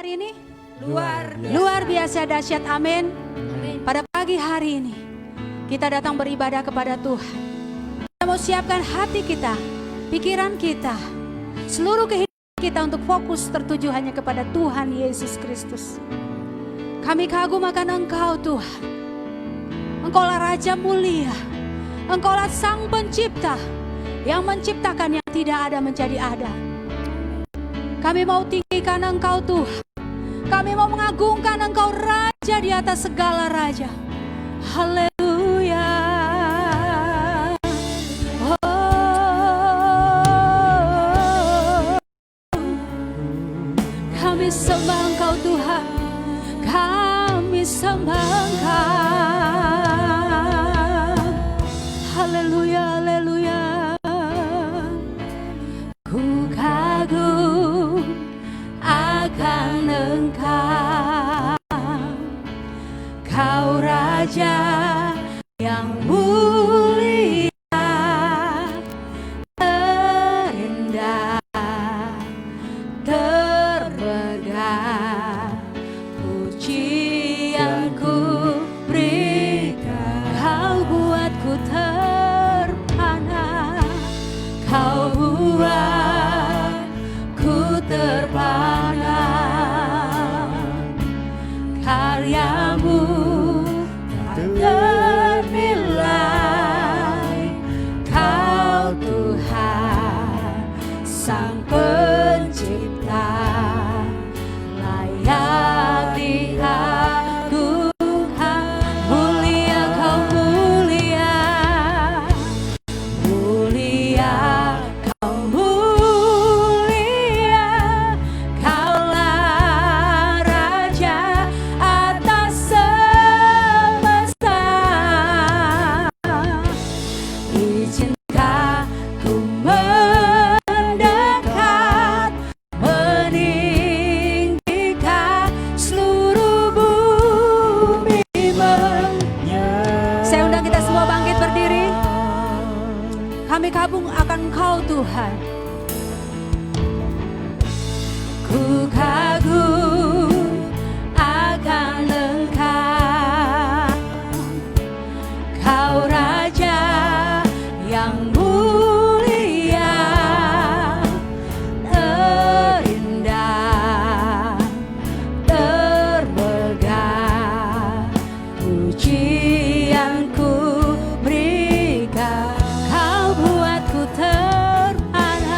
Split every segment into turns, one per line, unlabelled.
hari ini? Luar biasa dahsyat, amin. Pada pagi hari ini kita datang beribadah kepada Tuhan. Kita mau siapkan hati kita, pikiran kita, seluruh kehidupan kita untuk fokus tertuju hanya kepada Tuhan Yesus Kristus. Kami kagum akan Engkau Tuhan. Engkaulah Raja mulia, Engkaulah Sang Pencipta yang menciptakan yang tidak ada menjadi ada. Kami mau tinggikan Engkau Tuhan. Kami mau mengagungkan Engkau Raja di atas segala raja. Haleluya. Oh, kami sembah Engkau Tuhan. Kami sembah Engkau. Haleluya, haleluya. Ku kagum akan Engkau, Kau Raja yang mulia, terindah, termegah, pujianku berikan. Kau buatku terpana, Kau buatku terpana. Karyamu tak ternilai, Kau Tuhan Sang Pencipta, layak diagungkan. Mulia Kau mulia, mulia Kau mulia, Kaulah Raja atas semesta. Izinkan ku mendekat, meninggikan seluruh bumi. Saya undang kita semua bangkit berdiri. Kami kagum akan Engkau Tuhan. Ku kagum akan Engkau, Kau Raja yang mulia, terindah, termegah, pujianku berikan. Kau buatku terpana,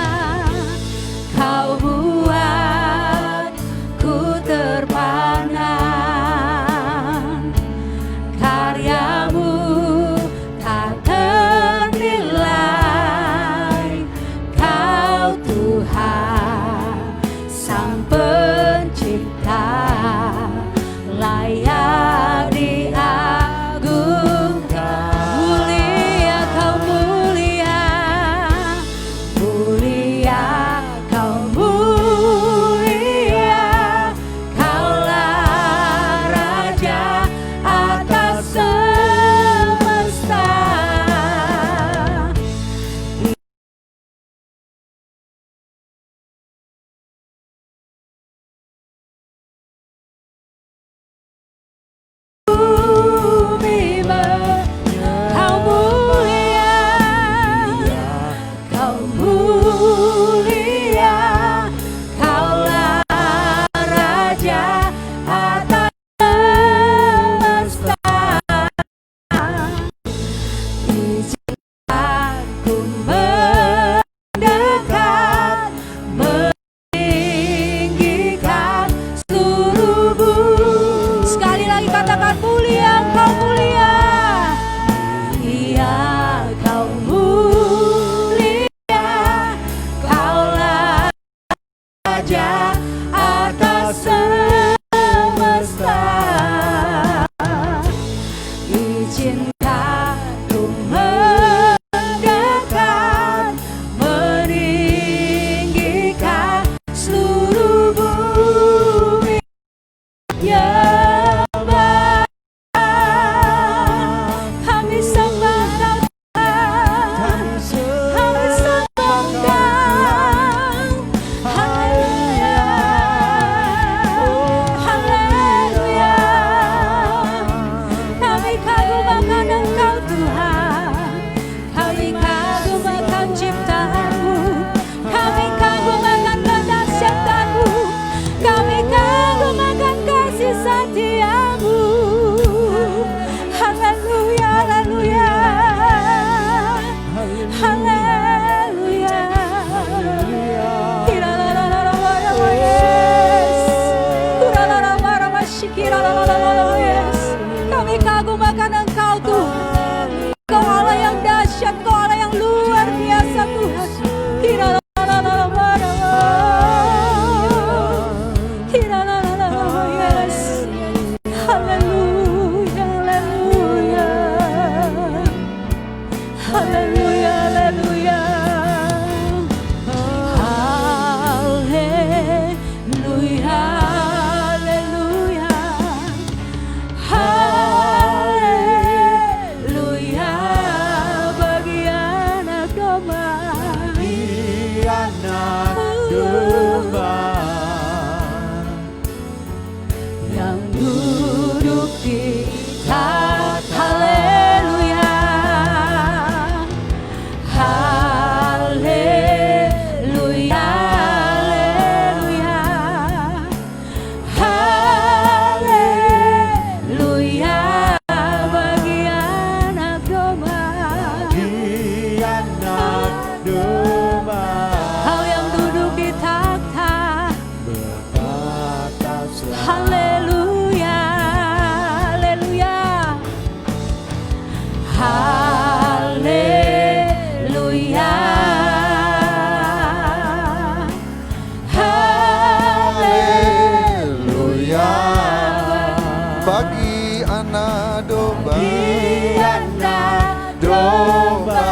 domba,
bagi anak domba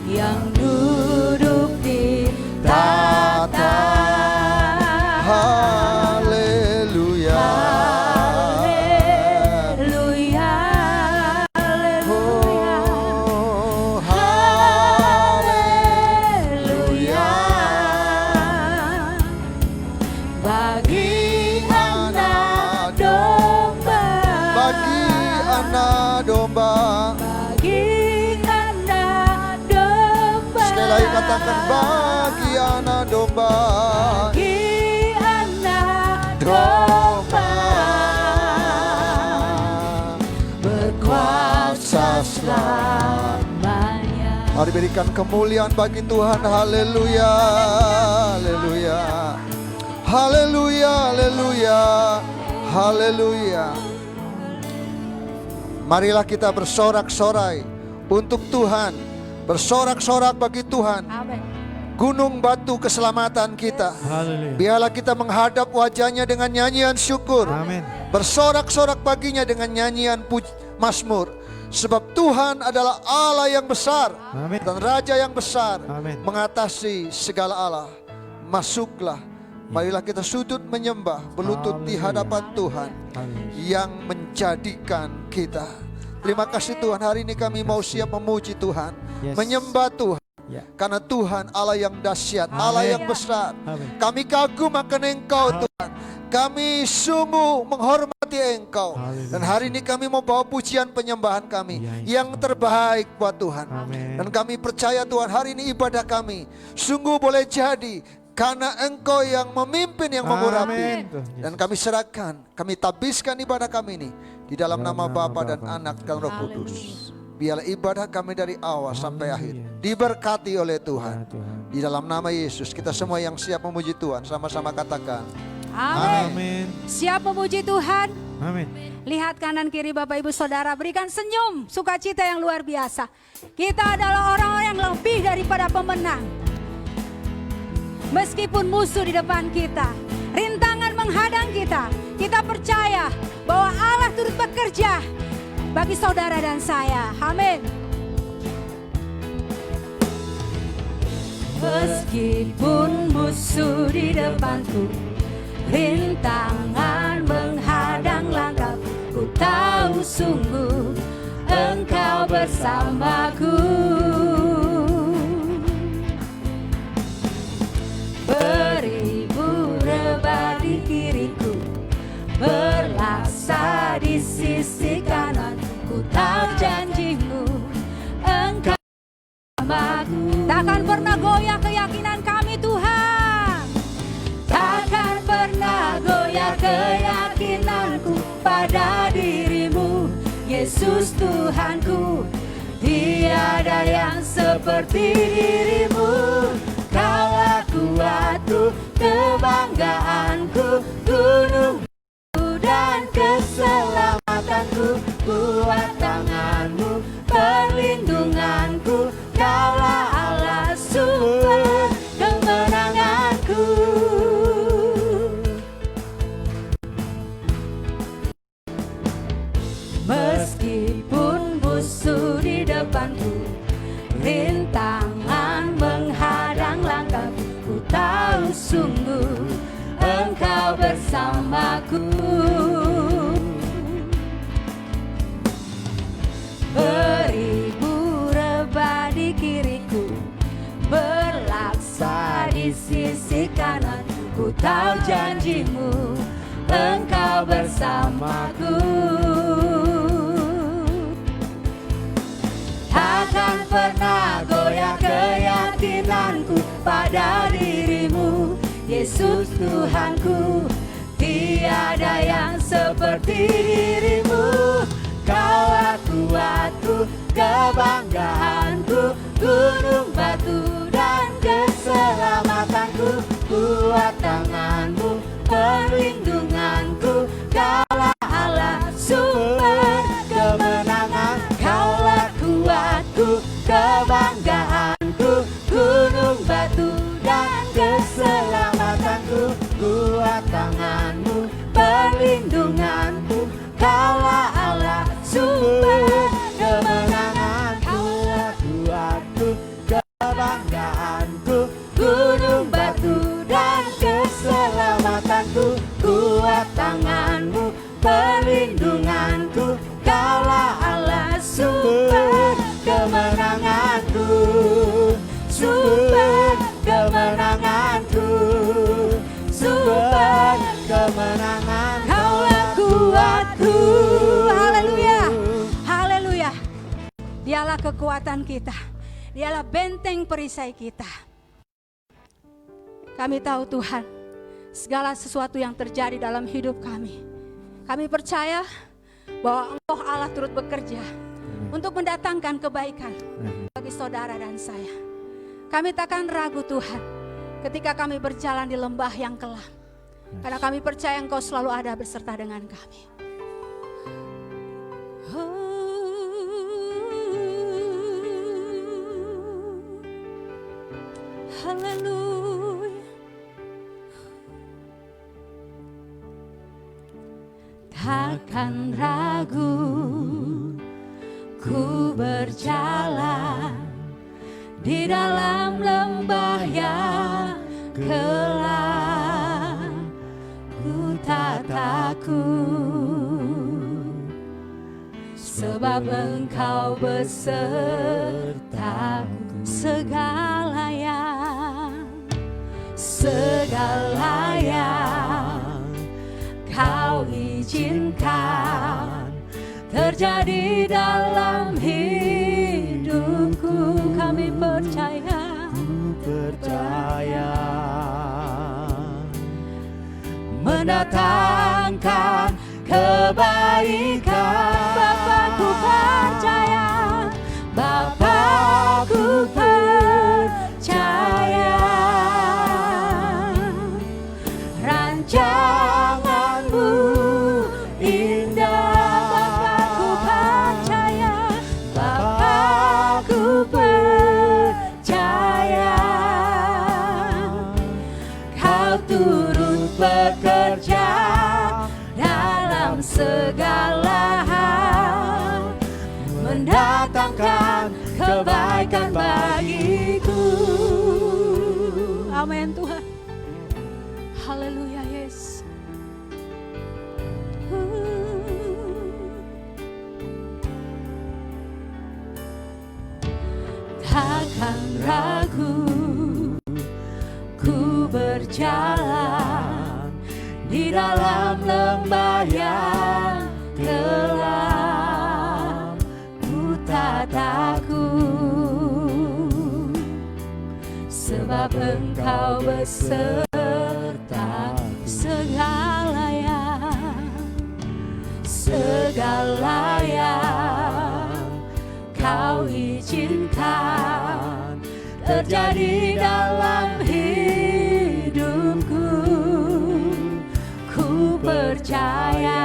yang duduk di tahta.
haleluya,
Haleluya, haleluya,
oh haleluya,
bagi anak domba,
bagi anak domba.
bagi anak domba.
Sekali lagi katakan bagi anak domba,
bagi anak
domba
berkuasa selamanya.
Mari berikan kemuliaan bagi Tuhan. Haleluya, haleluya, haleluya, haleluya, haleluya. Marilah kita bersorak-sorai untuk Tuhan, bersorak-sorak bagi Tuhan.
Amin.
Gunung batu keselamatan kita.
Haleluya.
Biarlah kita menghadap wajahnya dengan nyanyian syukur.
Amin.
Bersorak-sorak baginya dengan nyanyian mazmur. Sebab Tuhan adalah Allah yang besar
Amin.
dan Raja yang besar,
Amin.
mengatasi segala Allah. Masuklah, marilah kita sujud menyembah, berlutut di hadapan Tuhan
Haleluya.
yang menjadikan kita. Terima kasih Tuhan, hari ini kami mau siap memuji Tuhan,
Yes.
menyembah Tuhan.
Ya.
Karena Tuhan Allah yang dahsyat,
Amin.
Allah yang besar.
Amin.
Kami kagum akan Engkau Tuhan. Kami sungguh menghormati Engkau.
Haleluya.
Dan hari ini kami mau bawa pujian penyembahan kami
Ya,
yang terbaik buat Tuhan.
Amin.
Dan kami percaya Tuhan, hari ini ibadah kami sungguh boleh jadi karena Engkau yang memimpin, yang mengurapi.
Amin. Tuhan
Dan
Yesus.
kami serahkan, kami tabiskan ibadah kami ini di dalam nama Bapa dan
Bapa
Anak dan Roh
Haleluya.
Kudus. Biarlah ibadah kami dari awal sampai akhir
Haleluya.
diberkati oleh
Ya,
Tuhan.
Tuhan.
Di dalam nama Yesus, kita semua yang siap memuji Tuhan sama-sama katakan.
Amin.
Amin.
Siap memuji Tuhan.
Amin.
Lihat kanan kiri Bapak Ibu Saudara, berikan senyum sukacita yang luar biasa. Kita adalah orang-orang yang lebih daripada pemenang. Meskipun musuh di depan kita, rintangan menghadang kita, kita percaya bahwa Allah turut bekerja bagi saudara dan saya. Amin. Meskipun musuh di depanku, rintangan menghadang langkahku, ku tahu sungguh Engkau bersamaku. Beribu rebah di kiriku, berlaksa di sisi kanan, ku tahu janjimu Engkau bersamaku. Takkan pernah goyah keyakinan kami Tuhan. Takkan pernah goyah keyakinanku pada dirimu, Yesus Tuhanku. Tiada yang seperti dirimu. Kaulah kuatku, kebanggaanku, gunungku dan keselamatanku. Kuat tanganmu, perlindunganku. Kaulah Allah sumber kemenanganku. Meskipun musuh di depanku, rintangan menghadang langkahku, ku tahu sungguh Engkau bersamaku. Beribu rebah di kiriku, berlaksa di sisi kanan, ku tahu janjimu Engkau bersamaku. Takkan pernah goyah keyakinanku pada dirimu, Yesus Tuhanku. Tiada yang seperti dirimu. Kaulah kuatku, kebanggaanku, gunung batu dan keselamatanku. Kuat tanganmu, perlindunganku. Kaulah Allah sumber kemenangan. Kaulah kuatku, kebanggaanku, gunung batu dan keselamatanku. Kuat tanganmu, perlindungan. kekuatan kita. Dialah benteng perisai kita. Kami tahu Tuhan, segala sesuatu yang terjadi dalam hidup kami, kami percaya bahwa Engkau Allah turut bekerja untuk mendatangkan kebaikan bagi saudara dan saya. Kami takkan ragu Tuhan ketika kami berjalan di lembah yang kelam, karena kami percaya Engkau selalu ada beserta dengan kami. Haleluya. Takkan ragu ku berjalan di dalam lembah yang gelap. Ku tak takut, sebab Engkau besertaku. Segala yang Kau izinkan terjadi dalam hidupku, kami percaya, mendatangkan kebaikan. Bapa, ku percaya, Bapa, ku percaya, rancangan-Mu indah. Bapa, ku percaya, Kau turut bekerja dalam segala hal, mendatangkan kebaikan bagiku. Amin Tuhan. Haleluya Yesus. Takkan ragu ku berjalan di dalam lembah yang gelap. Ku tak takut, sebab Engkau beserta. Segala yang Kau izinkan terjadi dalam hidupku, ku percaya,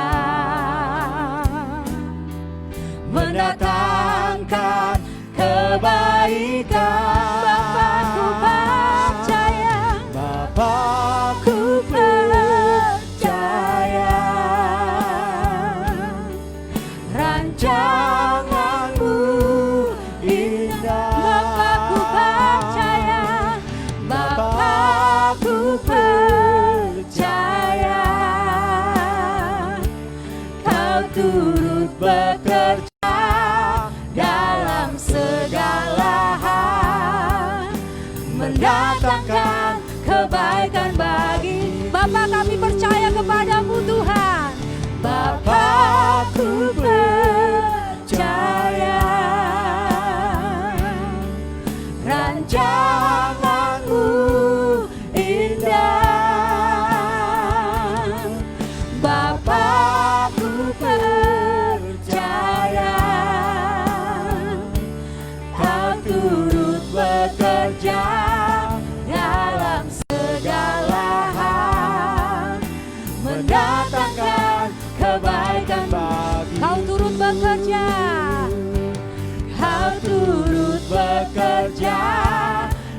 mendatangkan kebaikan. Bapa, ku percaya, Bapa, ku percaya, rancangan-Mu indah. Bapa, ku percaya, Bapa, ku percaya, Kau turut bekerja dalam segala hal, mendatangkan kebaikan bagi. Bapa, kami percaya kepadamu Tuhan. Bapa, ku percaya, rancangan-Mu indah. Bapa, ku percaya, Kau turut bekerja dalam segala hal, mendatangkan kebaikan bagi. Kau turut bekerja, Kau turut bekerja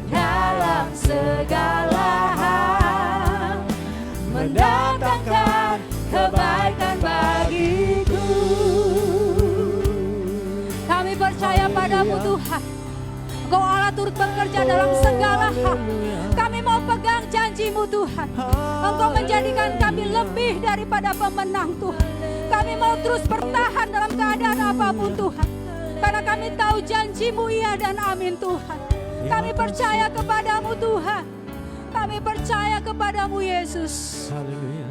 dalam segala hal, mendatangkan kebaikan bagiku. Kami percaya padamu Tuhan, Engkau Allah turut bekerja dalam segala hal. Kami mau pegang janji-Mu Tuhan. Engkau menjadikan kami lebih daripada pemenang Tuhan. Kami mau terus bertahan dalam keadaan apapun Tuhan, karena kami tahu janji-Mu iya dan amin Tuhan. Kami percaya kepadamu Tuhan. Kami percaya kepadamu Yesus.
Haleluya.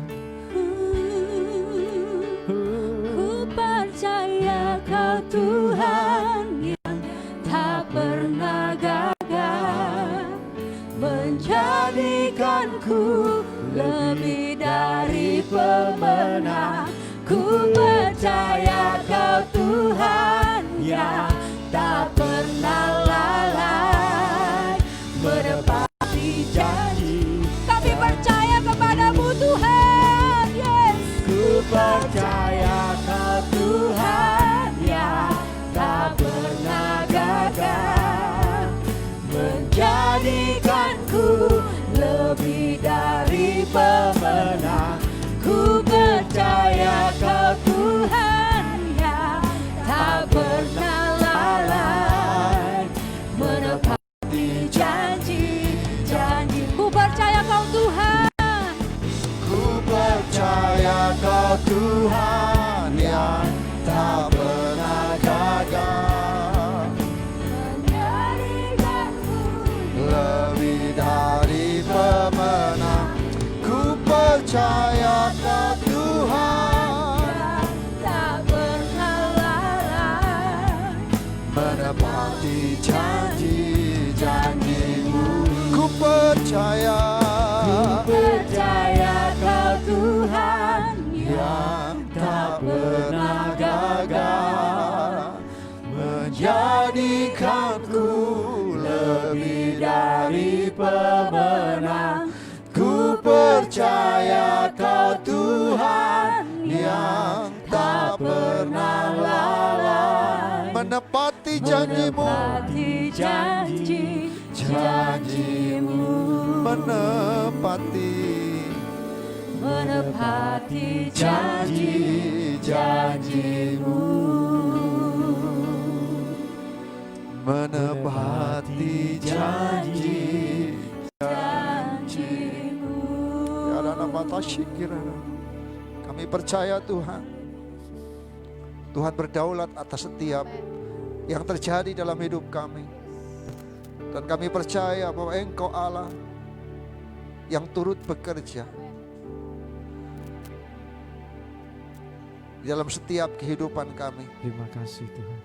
Ku percaya Kau Tuhan yang
Tuhan yang tak pernah gagal,
menjadikanku
lebih dari pemenang. Ku percaya Kau Tuhan
tak pernah lalai,
menepati janji-janji-Mu. Ku percaya
Kau Tuhan
yang tak pernah gagal, menjadikanku lebih dari pemenang. Ku percaya Kau Tuhan yang tak pernah lalai, menepati janji-Mu,
menepati janji-janji-Mu, menepati janji-janji-Mu,
menepati janji-janji-Mu. Ya nama tasyikirana. Kami percaya Tuhan, Tuhan berdaulat atas setiap yang terjadi dalam hidup kami. Dan kami percaya bahwa Engkau Allah yang turut bekerja di dalam setiap kehidupan kami.
Terima kasih Tuhan.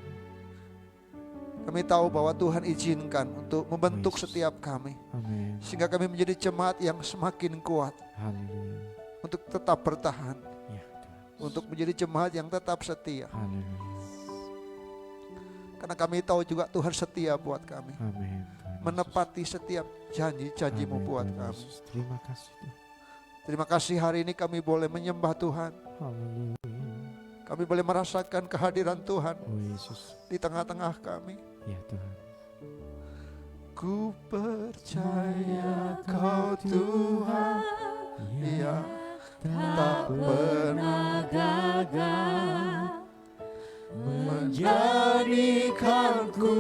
Kami tahu bahwa Tuhan izinkan untuk membentuk setiap kami.
Amin.
Sehingga kami menjadi jemaat yang semakin kuat.
Haleluya.
Untuk tetap bertahan.
Ya, Tuhan.
Untuk menjadi jemaat yang tetap setia.
Haleluya.
Karena kami tahu juga Tuhan setia buat kami.
Amin. Tuhan
Menepati setiap janji-janji-Mu
Amin,
buat
Tuhan
kami.
Yesus. Terima kasih Tuhan.
Terima kasih hari ini kami boleh menyembah Tuhan.
Haleluya.
Kami boleh merasakan kehadiran Tuhan
Oh Yesus.
di tengah-tengah kami.
Ya Tuhan.
Ku percaya Kau Tuhan yang tak pernah gagal, menjadikanku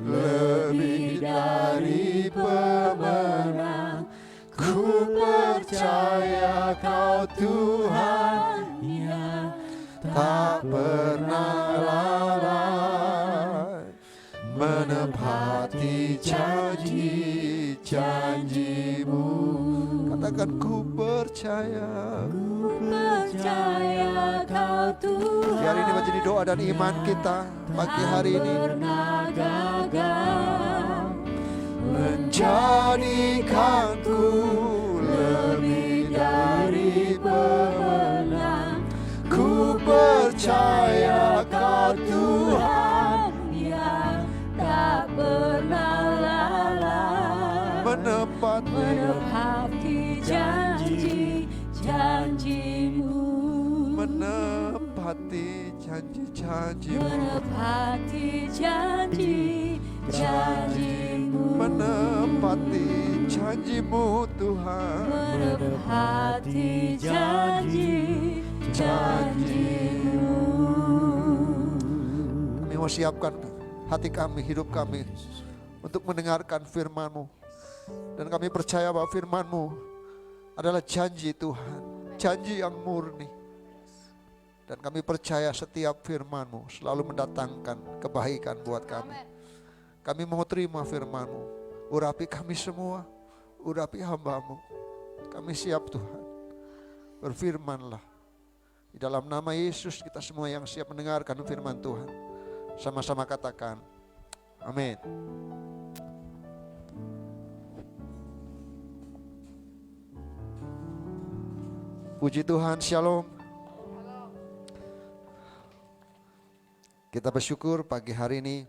lebih dari pemenang. Ku percaya Kau Tuhan yang tak pernah lalai, menepati janji-janji-Mu. Katakan ku percaya.
percaya Kau Tuhan.
Biar ini menjadi doa dan iman kita pagi hari ini.
Pernah gagal,
Menjadikanku lebih dari pemenang. Ku percaya Kau Tuhan
yang tak pernah lalai, menepati janji-janji-Mu,
menepati janji-janji-Mu,
menepati janji-janji-Mu,
menepati janji-Mu Tuhan,
menepati janji-janji-Mu.
Kami mau siapkan hati kami, hidup kami untuk mendengarkan firman-Mu. Dan kami percaya bahwa firman-Mu adalah janji Tuhan, janji yang murni. Dan kami percaya setiap firman-Mu selalu mendatangkan kebaikan buat kami. Kami mau terima firman-Mu. Urapi kami semua, urapi hamba-Mu. Kami siap Tuhan. Berfirmanlah. Di dalam nama Yesus kita semua yang siap mendengarkan firman Tuhan. Sama-sama katakan, amin. Puji Tuhan, shalom. Kita bersyukur pagi hari ini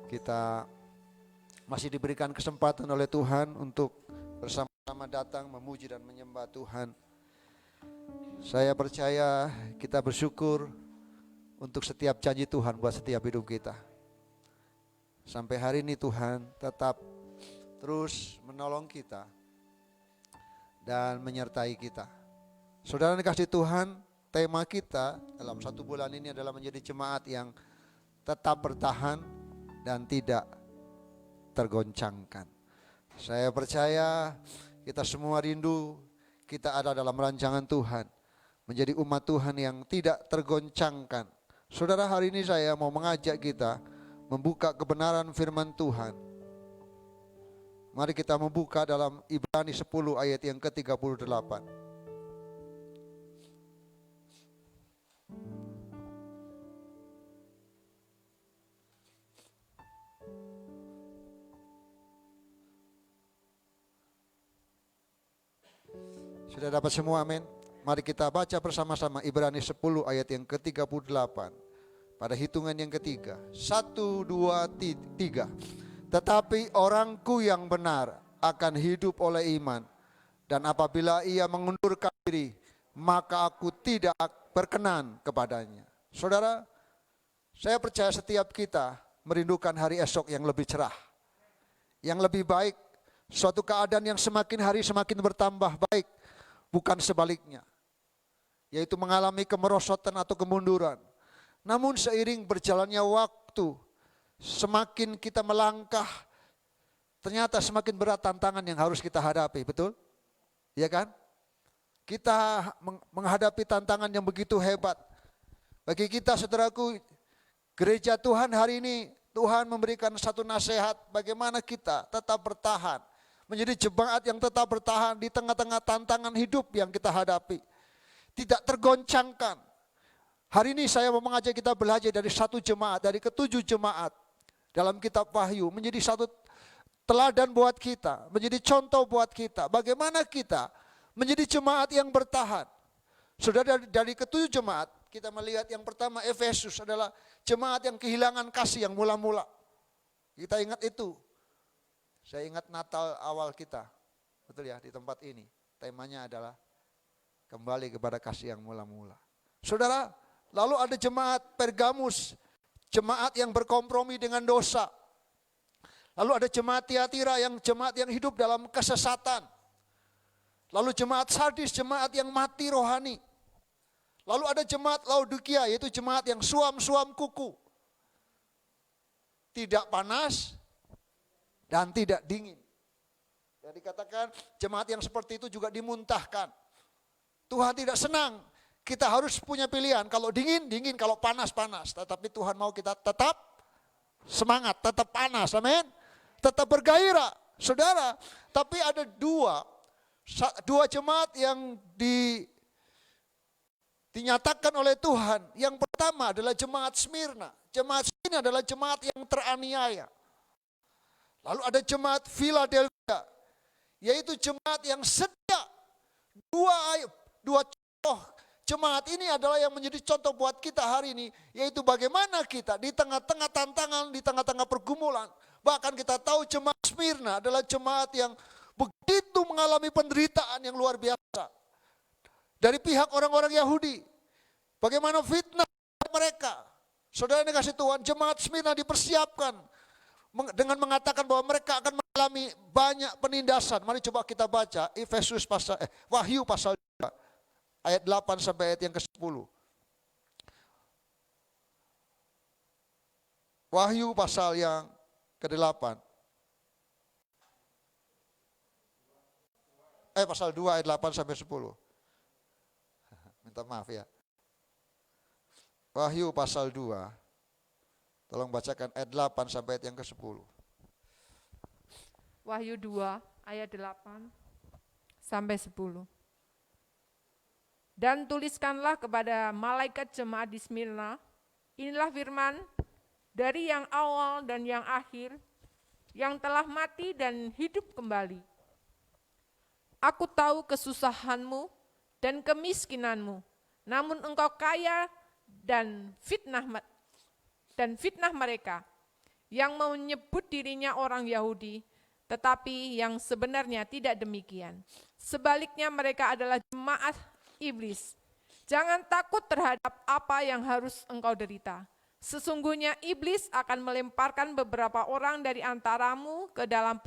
kita masih diberikan kesempatan oleh Tuhan untuk bersama-sama datang memuji dan menyembah Tuhan. Saya percaya kita bersyukur untuk setiap janji Tuhan buat setiap hidup kita. Sampai hari ini Tuhan tetap terus menolong kita dan menyertai kita. Saudara dikasih Tuhan, tema kita dalam 1 bulan ini adalah menjadi jemaat yang tetap bertahan dan tidak tergoncangkan. Saya percaya kita semua rindu kita ada dalam rancangan Tuhan. menjadi umat Tuhan yang tidak tergoncangkan. Saudara, hari ini saya mau mengajak kita membuka kebenaran firman Tuhan. Mari kita membuka dalam Ibrani 10 ayat yang ke-38. Sudah dapat semua, amin? Mari kita baca bersama-sama Ibrani 10 ayat yang ke-38. Pada hitungan yang ketiga. 1, 2, 3. Tetapi orangku yang benar akan hidup oleh iman. Dan apabila ia mengundurkan diri, maka aku tidak berkenan kepadanya. Saudara, saya percaya setiap kita merindukan hari esok yang lebih cerah, yang lebih baik, suatu keadaan yang semakin hari semakin bertambah baik, bukan sebaliknya, yaitu mengalami kemerosotan atau kemunduran. Namun seiring berjalannya waktu, semakin kita melangkah, ternyata semakin berat tantangan yang harus kita hadapi, betul? Ya kan? Kita menghadapi tantangan yang begitu hebat. Bagi kita, saudaraku, gereja Tuhan hari ini, Tuhan memberikan satu nasihat bagaimana kita tetap bertahan, menjadi jemaat yang tetap bertahan di tengah-tengah tantangan hidup yang kita hadapi. Tidak tergoncangkan. Hari ini saya mau mengajak kita belajar dari satu jemaat, dari ke-7 jemaat dalam kitab Wahyu, menjadi satu teladan buat kita, menjadi contoh buat kita. Bagaimana kita menjadi jemaat yang bertahan. Sudah dari ke-7 jemaat, kita melihat yang pertama Efesus adalah jemaat yang kehilangan kasih yang mula-mula. Kita ingat itu. Saya ingat Natal awal kita, betul ya, di tempat ini. Temanya adalah kembali kepada kasih yang mula-mula. Saudara, lalu ada jemaat Pergamus, jemaat yang berkompromi dengan dosa. Lalu ada jemaat Tiatira yang jemaat yang hidup dalam kesesatan. Lalu jemaat Sardis, jemaat yang mati rohani. Lalu ada jemaat Laodikia, yaitu jemaat yang suam-suam kuku. Tidak panas dan tidak dingin. Dan dikatakan jemaat yang seperti itu juga dimuntahkan. Tuhan tidak senang, kita harus punya pilihan. Kalau dingin, dingin, kalau panas, panas. Tetapi Tuhan mau kita tetap semangat, tetap panas, amin. Tetap bergairah, saudara. Tapi ada dua jemaat yang dinyatakan oleh Tuhan. Yang pertama adalah jemaat Smyrna. Jemaat Smyrna adalah jemaat yang teraniaya. Lalu ada jemaat Philadelphia, yaitu jemaat yang setia. Dua contoh jemaat ini adalah yang menjadi contoh buat kita hari ini, yaitu bagaimana kita di tengah-tengah tantangan, di tengah-tengah pergumulan. Bahkan kita tahu jemaat Smyrna adalah jemaat yang begitu mengalami penderitaan yang luar biasa dari pihak orang-orang Yahudi. Bagaimana fitnah mereka. Saudara yang dikasih Tuhan, jemaat Smyrna dipersiapkan dengan mengatakan bahwa mereka akan mengalami banyak penindasan. Mari coba kita baca Wahyu pasal 2 ayat 8 sampai ayat yang ke-10. Wahyu pasal yang ke-8. Pasal 2 ayat 8 sampai 10. Minta maaf ya. Wahyu pasal 2. Tolong bacakan ayat 8 sampai ayat yang ke-10.
Wahyu 2 ayat 8 sampai 10. Dan tuliskanlah kepada malaikat jemaat di Smyrna, inilah firman dari yang awal dan yang akhir, yang telah mati dan hidup kembali. Aku tahu kesusahanmu dan kemiskinanmu, namun engkau kaya dan fitnah mereka yang menyebut dirinya orang Yahudi, tetapi yang sebenarnya tidak demikian. Sebaliknya mereka adalah jemaat iblis. Jangan takut terhadap apa yang harus engkau derita. Sesungguhnya iblis akan melemparkan beberapa orang dari antaramu ke dalam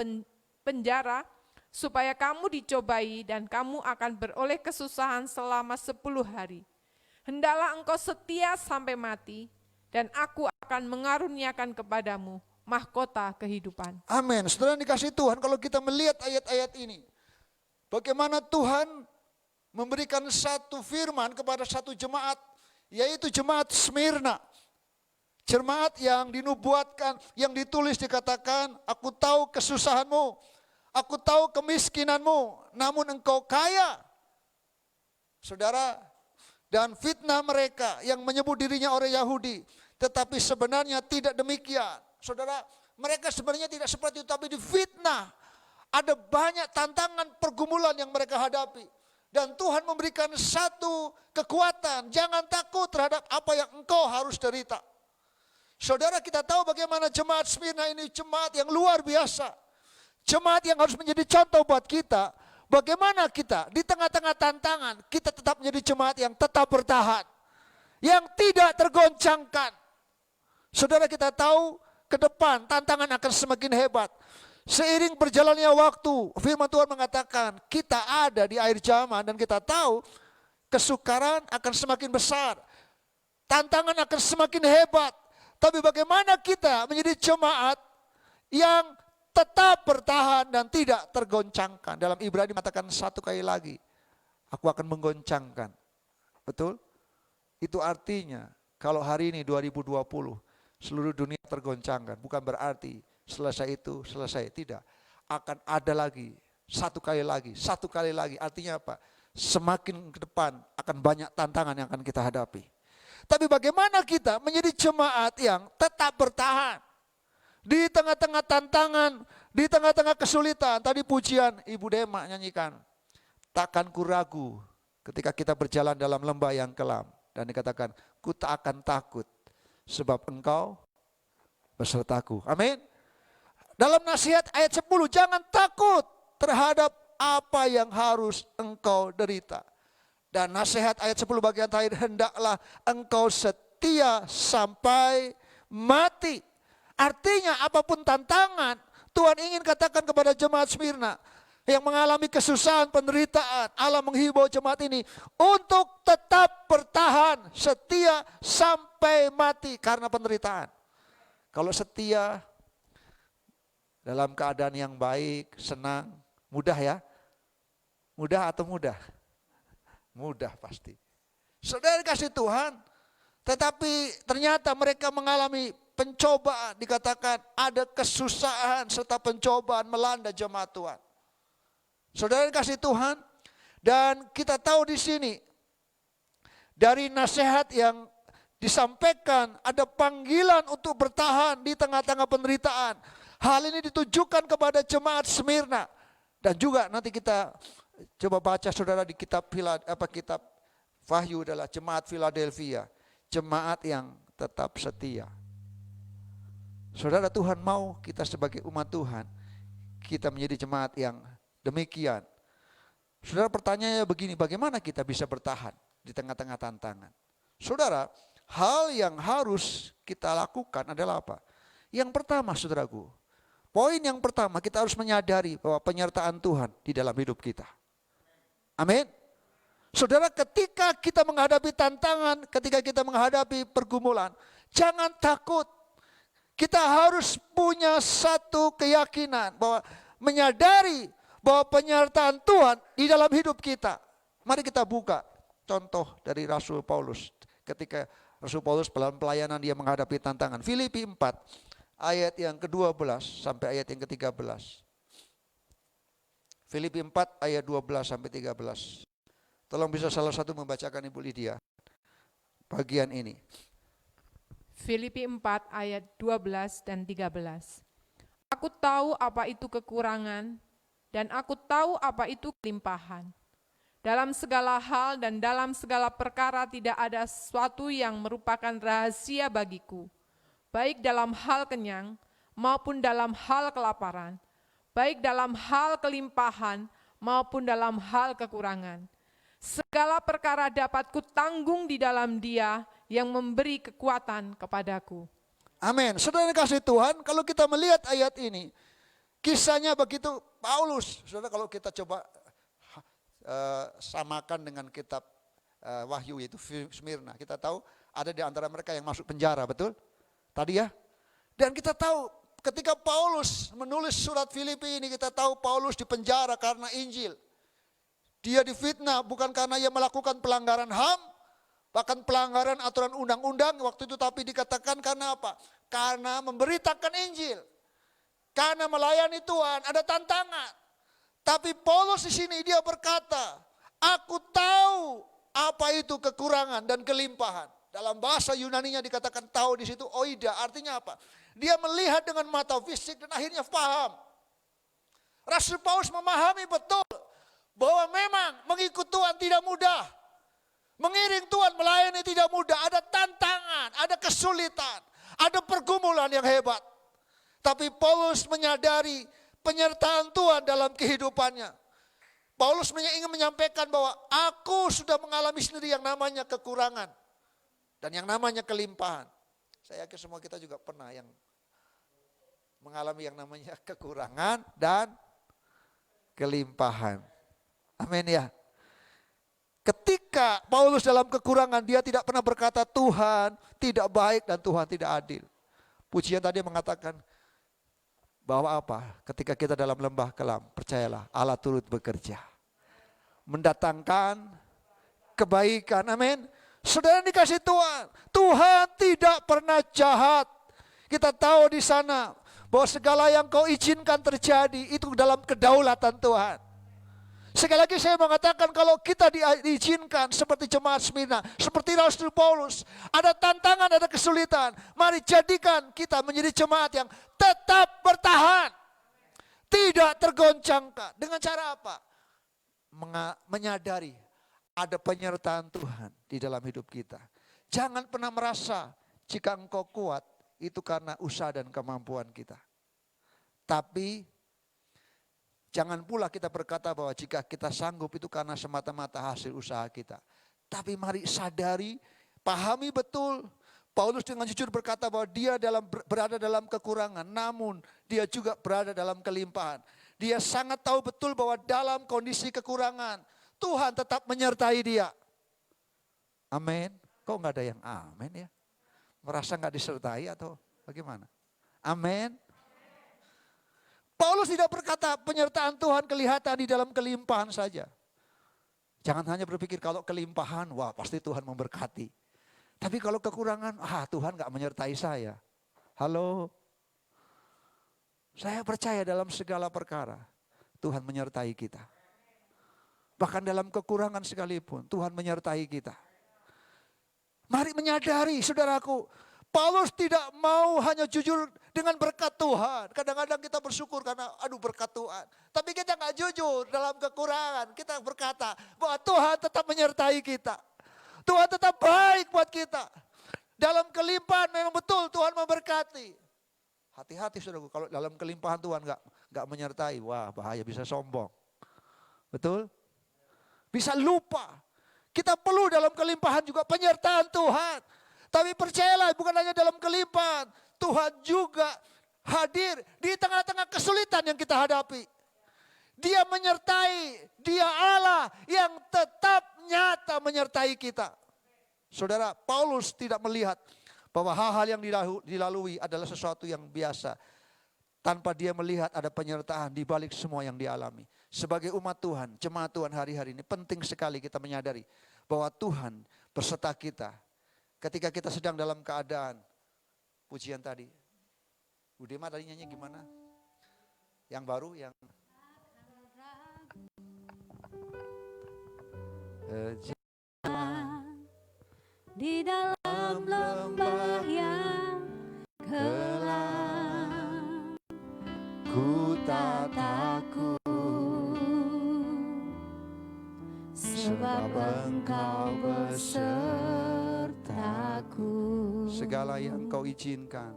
penjara, supaya kamu dicobai dan kamu akan beroleh kesusahan selama 10 hari. Hendaklah engkau setia sampai mati, dan aku akan mengaruniakan kepadamu mahkota kehidupan.
Amin. Saudara dikasih Tuhan, kalau kita melihat ayat-ayat ini, bagaimana Tuhan memberikan satu firman kepada satu jemaat, yaitu jemaat Smyrna. Jemaat yang dinubuatkan, yang ditulis dikatakan, aku tahu kesusahanmu, aku tahu kemiskinanmu, namun engkau kaya. Saudara, dan fitnah mereka yang menyebut dirinya orang Yahudi, tetapi sebenarnya tidak demikian. Saudara, mereka sebenarnya tidak seperti itu, tapi difitnah. Ada banyak tantangan pergumulan yang mereka hadapi. Dan Tuhan memberikan satu kekuatan, jangan takut terhadap apa yang engkau harus derita. Saudara, kita tahu bagaimana jemaat Smyrna ini jemaat yang luar biasa. Jemaat yang harus menjadi contoh buat kita. Bagaimana kita di tengah-tengah tantangan, kita tetap menjadi jemaat yang tetap bertahan. Yang tidak tergoncangkan. Saudara, kita tahu ke depan tantangan akan semakin hebat. Seiring berjalannya waktu, firman Tuhan mengatakan kita ada di akhir zaman dan kita tahu kesukaran akan semakin besar. Tantangan akan semakin hebat. Tapi bagaimana kita menjadi jemaat yang tetap bertahan dan tidak tergoncangkan. Dalam Ibrani mengatakan satu kali lagi, aku akan menggoncangkan. Betul? Itu artinya kalau hari ini 2020 seluruh dunia tergoncangkan, bukan berarti selesai itu, selesai. Tidak. Akan ada lagi, satu kali lagi. Artinya apa? Semakin ke depan akan banyak tantangan yang akan kita hadapi. Tapi bagaimana kita menjadi jemaat yang tetap bertahan? Di tengah-tengah tantangan, di tengah-tengah kesulitan. Tadi pujian Ibu Dema nyanyikan. Takkan ku ragu ketika kita berjalan dalam lembah yang kelam. Dan dikatakan, ku tak akan takut sebab engkau besertaku. Amin. Dalam nasihat ayat 10, jangan takut terhadap apa yang harus engkau derita. Dan nasihat ayat 10 bagian terakhir, hendaklah engkau setia sampai mati. Artinya apapun tantangan, Tuhan ingin katakan kepada jemaat Smyrna yang mengalami kesusahan, penderitaan, Allah menghibau jemaat ini untuk tetap bertahan, setia sampai mati karena penderitaan. Kalau setia dalam keadaan yang baik, senang, mudah ya? Mudah atau mudah? Mudah pasti. Saudara kasih Tuhan, tetapi ternyata mereka mengalami pencobaan, dikatakan ada kesusahan serta pencobaan melanda jemaat Tuhan. Saudara kasih Tuhan, dan kita tahu di sini dari nasihat yang disampaikan ada panggilan untuk bertahan di tengah-tengah penderitaan. Hal ini ditujukan kepada jemaat Smyrna dan juga nanti kita coba baca saudara di kitab Wahyu adalah jemaat Philadelphia, jemaat yang tetap setia. Saudara, Tuhan mau kita sebagai umat Tuhan, kita menjadi jemaat yang demikian. Saudara, pertanyaannya begini, bagaimana kita bisa bertahan di tengah-tengah tantangan? Saudara, hal yang harus kita lakukan adalah apa? Yang pertama saudaraku, poin yang pertama kita harus menyadari bahwa penyertaan Tuhan di dalam hidup kita. Amin. Saudara, ketika kita menghadapi tantangan, ketika kita menghadapi pergumulan, jangan takut. Kita harus punya satu keyakinan bahwa menyadari bahwa penyertaan Tuhan di dalam hidup kita. Mari kita buka contoh dari Rasul Paulus. Ketika Rasul Paulus dalam pelayanan dia menghadapi tantangan. Filipi 4 ayat yang ke-12 sampai ayat yang ke-13. Filipi 4 ayat 12 sampai 13. Tolong bisa salah satu membacakan Ibu Lydia bagian ini.
Filipi 4 ayat 12 dan 13. Aku tahu apa itu kekurangan dan aku tahu apa itu kelimpahan. Dalam segala hal dan dalam segala perkara tidak ada sesuatu yang merupakan rahasia bagiku, baik dalam hal kenyang maupun dalam hal kelaparan, baik dalam hal kelimpahan maupun dalam hal kekurangan. Segala perkara dapat kutanggung di dalam Dia yang memberi kekuatan kepadaku.
Amin. Saudara kasih Tuhan, kalau kita melihat ayat ini, kisahnya begitu Paulus. Saudara, kalau kita coba samakan dengan kitab Wahyu yaitu Smyrna, kita tahu ada di antara mereka yang masuk penjara, betul? Tadi ya. Dan kita tahu ketika Paulus menulis surat Filipi ini, kita tahu Paulus dipenjara karena Injil. Dia difitnah bukan karena ia melakukan pelanggaran HAM, bahkan pelanggaran aturan undang-undang waktu itu, tapi dikatakan karena apa? Karena memberitakan Injil. Karena melayani Tuhan ada tantangan. Tapi Paulus di sini dia berkata, aku tahu apa itu kekurangan dan kelimpahan. Dalam bahasa Yunaninya dikatakan tahu di situ oida, artinya apa? Dia melihat dengan mata fisik dan akhirnya paham. Rasul Paulus memahami betul bahwa memang mengikut Tuhan tidak mudah. Mengiring Tuhan melayani tidak mudah, ada tantangan, ada kesulitan, ada pergumulan yang hebat. Tapi Paulus menyadari penyertaan Tuhan dalam kehidupannya. Paulus ingin menyampaikan bahwa aku sudah mengalami sendiri yang namanya kekurangan dan yang namanya kelimpahan. Saya yakin semua kita juga pernah yang mengalami yang namanya kekurangan dan kelimpahan. Amin ya. Ketika Paulus dalam kekurangan, dia tidak pernah berkata Tuhan tidak baik dan Tuhan tidak adil. Pujian tadi mengatakan bahwa apa? Ketika kita dalam lembah kelam, percayalah Allah turut bekerja. Mendatangkan kebaikan, amin. Saudara dikasih Tuhan, Tuhan tidak pernah jahat. Kita tahu di sana bahwa segala yang kau izinkan terjadi itu dalam kedaulatan Tuhan. Sekali lagi saya mengatakan kalau kita diizinkan seperti jemaat Smyrna, seperti Rasul Paulus, ada tantangan, ada kesulitan, mari jadikan kita menjadi jemaat yang tetap bertahan, tidak tergoncangkan. Dengan cara apa? Menyadari ada penyertaan Tuhan di dalam hidup kita. Jangan pernah merasa jika engkau kuat itu karena usaha dan kemampuan kita. Tapi jangan pula kita berkata bahwa jika kita sanggup itu karena semata-mata hasil usaha kita. Tapi mari sadari, pahami betul. Paulus dengan jujur berkata bahwa dia berada dalam kekurangan, namun dia juga berada dalam kelimpahan. Dia sangat tahu betul bahwa dalam kondisi kekurangan, Tuhan tetap menyertai dia. Amin. Kok nggak ada yang amin ya? Merasa nggak disertai atau bagaimana? Amin. Paulus tidak berkata penyertaan Tuhan kelihatan di dalam kelimpahan saja. Jangan hanya berpikir kalau kelimpahan, wah pasti Tuhan memberkati. Tapi kalau kekurangan, Tuhan gak menyertai saya. Halo. Saya percaya dalam segala perkara, Tuhan menyertai kita. Bahkan dalam kekurangan sekalipun, Tuhan menyertai kita. Mari menyadari saudaraku, Paulus tidak mau hanya jujur dengan berkat Tuhan. Kadang-kadang kita bersyukur karena berkat Tuhan. Tapi kita gak jujur dalam kekurangan. Kita berkata bahwa Tuhan tetap menyertai kita. Tuhan tetap baik buat kita. Dalam kelimpahan memang betul Tuhan memberkati. Hati-hati saudaraku, kalau dalam kelimpahan Tuhan gak menyertai, wah bahaya, bisa sombong. Betul? Bisa lupa. Kita perlu dalam kelimpahan juga penyertaan Tuhan. Tapi percayalah bukan hanya dalam kelimpahan, Tuhan juga hadir di tengah-tengah kesulitan yang kita hadapi. Dia menyertai, dia Allah yang tetap nyata menyertai kita. Saudara, Paulus tidak melihat bahwa hal-hal yang dilalui adalah sesuatu yang biasa. Tanpa dia melihat ada penyertaan di balik semua yang dialami. Sebagai umat Tuhan, jemaat Tuhan hari-hari ini penting sekali kita menyadari bahwa Tuhan berserta kita. Ketika kita sedang dalam keadaan, pujian tadi, Udema tadi nyanyi gimana? Yang baru, yang
di dalam lembah yang gelap,
ku tak takut,
sebab Engkau besertaku.
Segala yang Kau izinkan,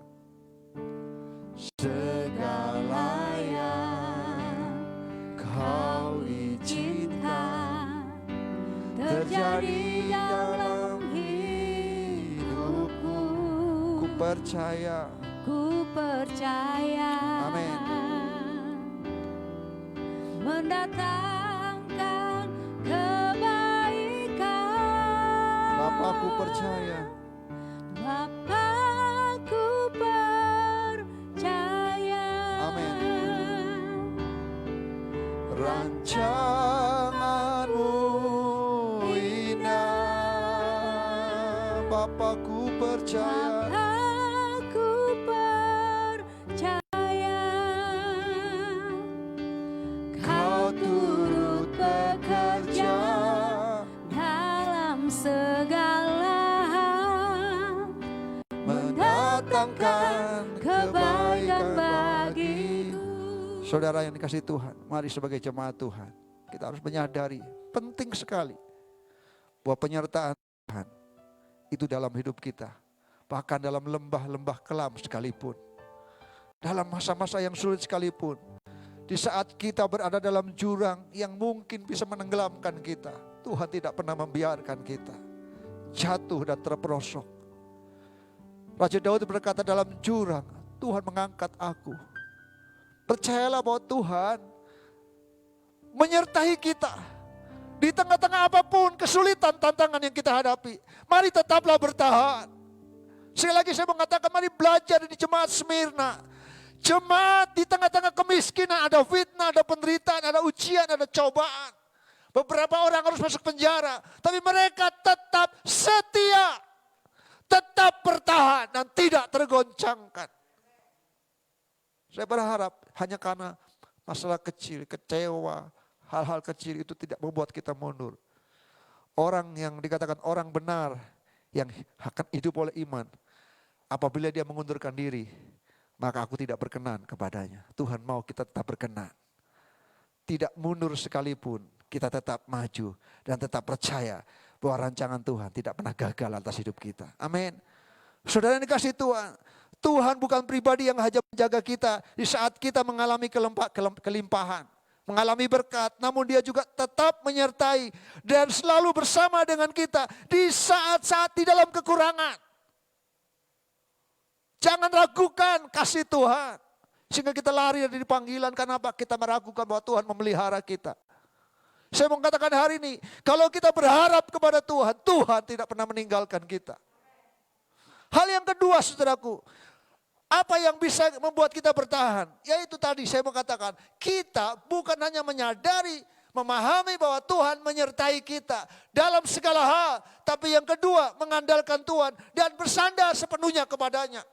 segala yang Kau izinkan terjadi dalam hidupku.
ku percaya. Amin.
Mendatangkan kebaikan.
Bapakku percaya.
Bapakku percaya.
Amin. Rancanganmu Bapa ku percaya.
Aku percaya Kau turut bekerja dalam segala hal, mendatangkan kebaikan bagiku.
Saudara yang dikasihi Tuhan, mari sebagai jemaat Tuhan, kita harus menyadari penting sekali bahwa penyertaan Tuhan itu dalam hidup kita. Bahkan dalam lembah-lembah kelam sekalipun, dalam masa-masa yang sulit sekalipun, di saat kita berada dalam jurang yang mungkin bisa menenggelamkan kita, Tuhan tidak pernah membiarkan kita jatuh dan terperosok. Raja Daud berkata, dalam jurang Tuhan mengangkat aku. Percayalah bahwa Tuhan menyertai kita di tengah-tengah apapun kesulitan, tantangan yang kita hadapi. Mari tetaplah bertahan. Sekali lagi saya mengatakan, mari belajar di jemaat Smyrna. Jemaat di tengah-tengah kemiskinan, ada fitnah, ada penderitaan, ada ujian, ada cobaan. Beberapa orang harus masuk penjara, tapi mereka tetap setia, tetap bertahan dan tidak tergoncangkan. Saya berharap hanya karena masalah kecil, kecewa, hal-hal kecil itu tidak membuat kita mundur. Orang yang dikatakan orang benar yang akan hidup oleh iman, apabila dia mengundurkan diri, maka aku tidak berkenan kepadanya. Tuhan mau kita tetap berkenan. Tidak mundur sekalipun, kita tetap maju dan tetap percaya bahwa rancangan Tuhan tidak pernah gagal atas hidup kita. Amin. Saudara yang dikasihi Tuhan, Tuhan bukan pribadi yang hanya menjaga kita di saat kita mengalami kelimpahan, mengalami berkat, namun Dia juga tetap menyertai dan selalu bersama dengan kita di saat-saat di dalam kekurangan. Jangan ragukan kasih Tuhan sehingga kita lari dari panggilan. Karena apa? Kita meragukan bahwa Tuhan memelihara kita. Saya mau katakan hari ini, kalau kita berharap kepada Tuhan, Tuhan tidak pernah meninggalkan kita. Hal yang kedua, saudaraku, apa yang bisa membuat kita bertahan? Yaitu tadi saya mau katakan, kita bukan hanya menyadari, memahami bahwa Tuhan menyertai kita dalam segala hal. Tapi yang kedua, mengandalkan Tuhan dan bersandar sepenuhnya kepadanya.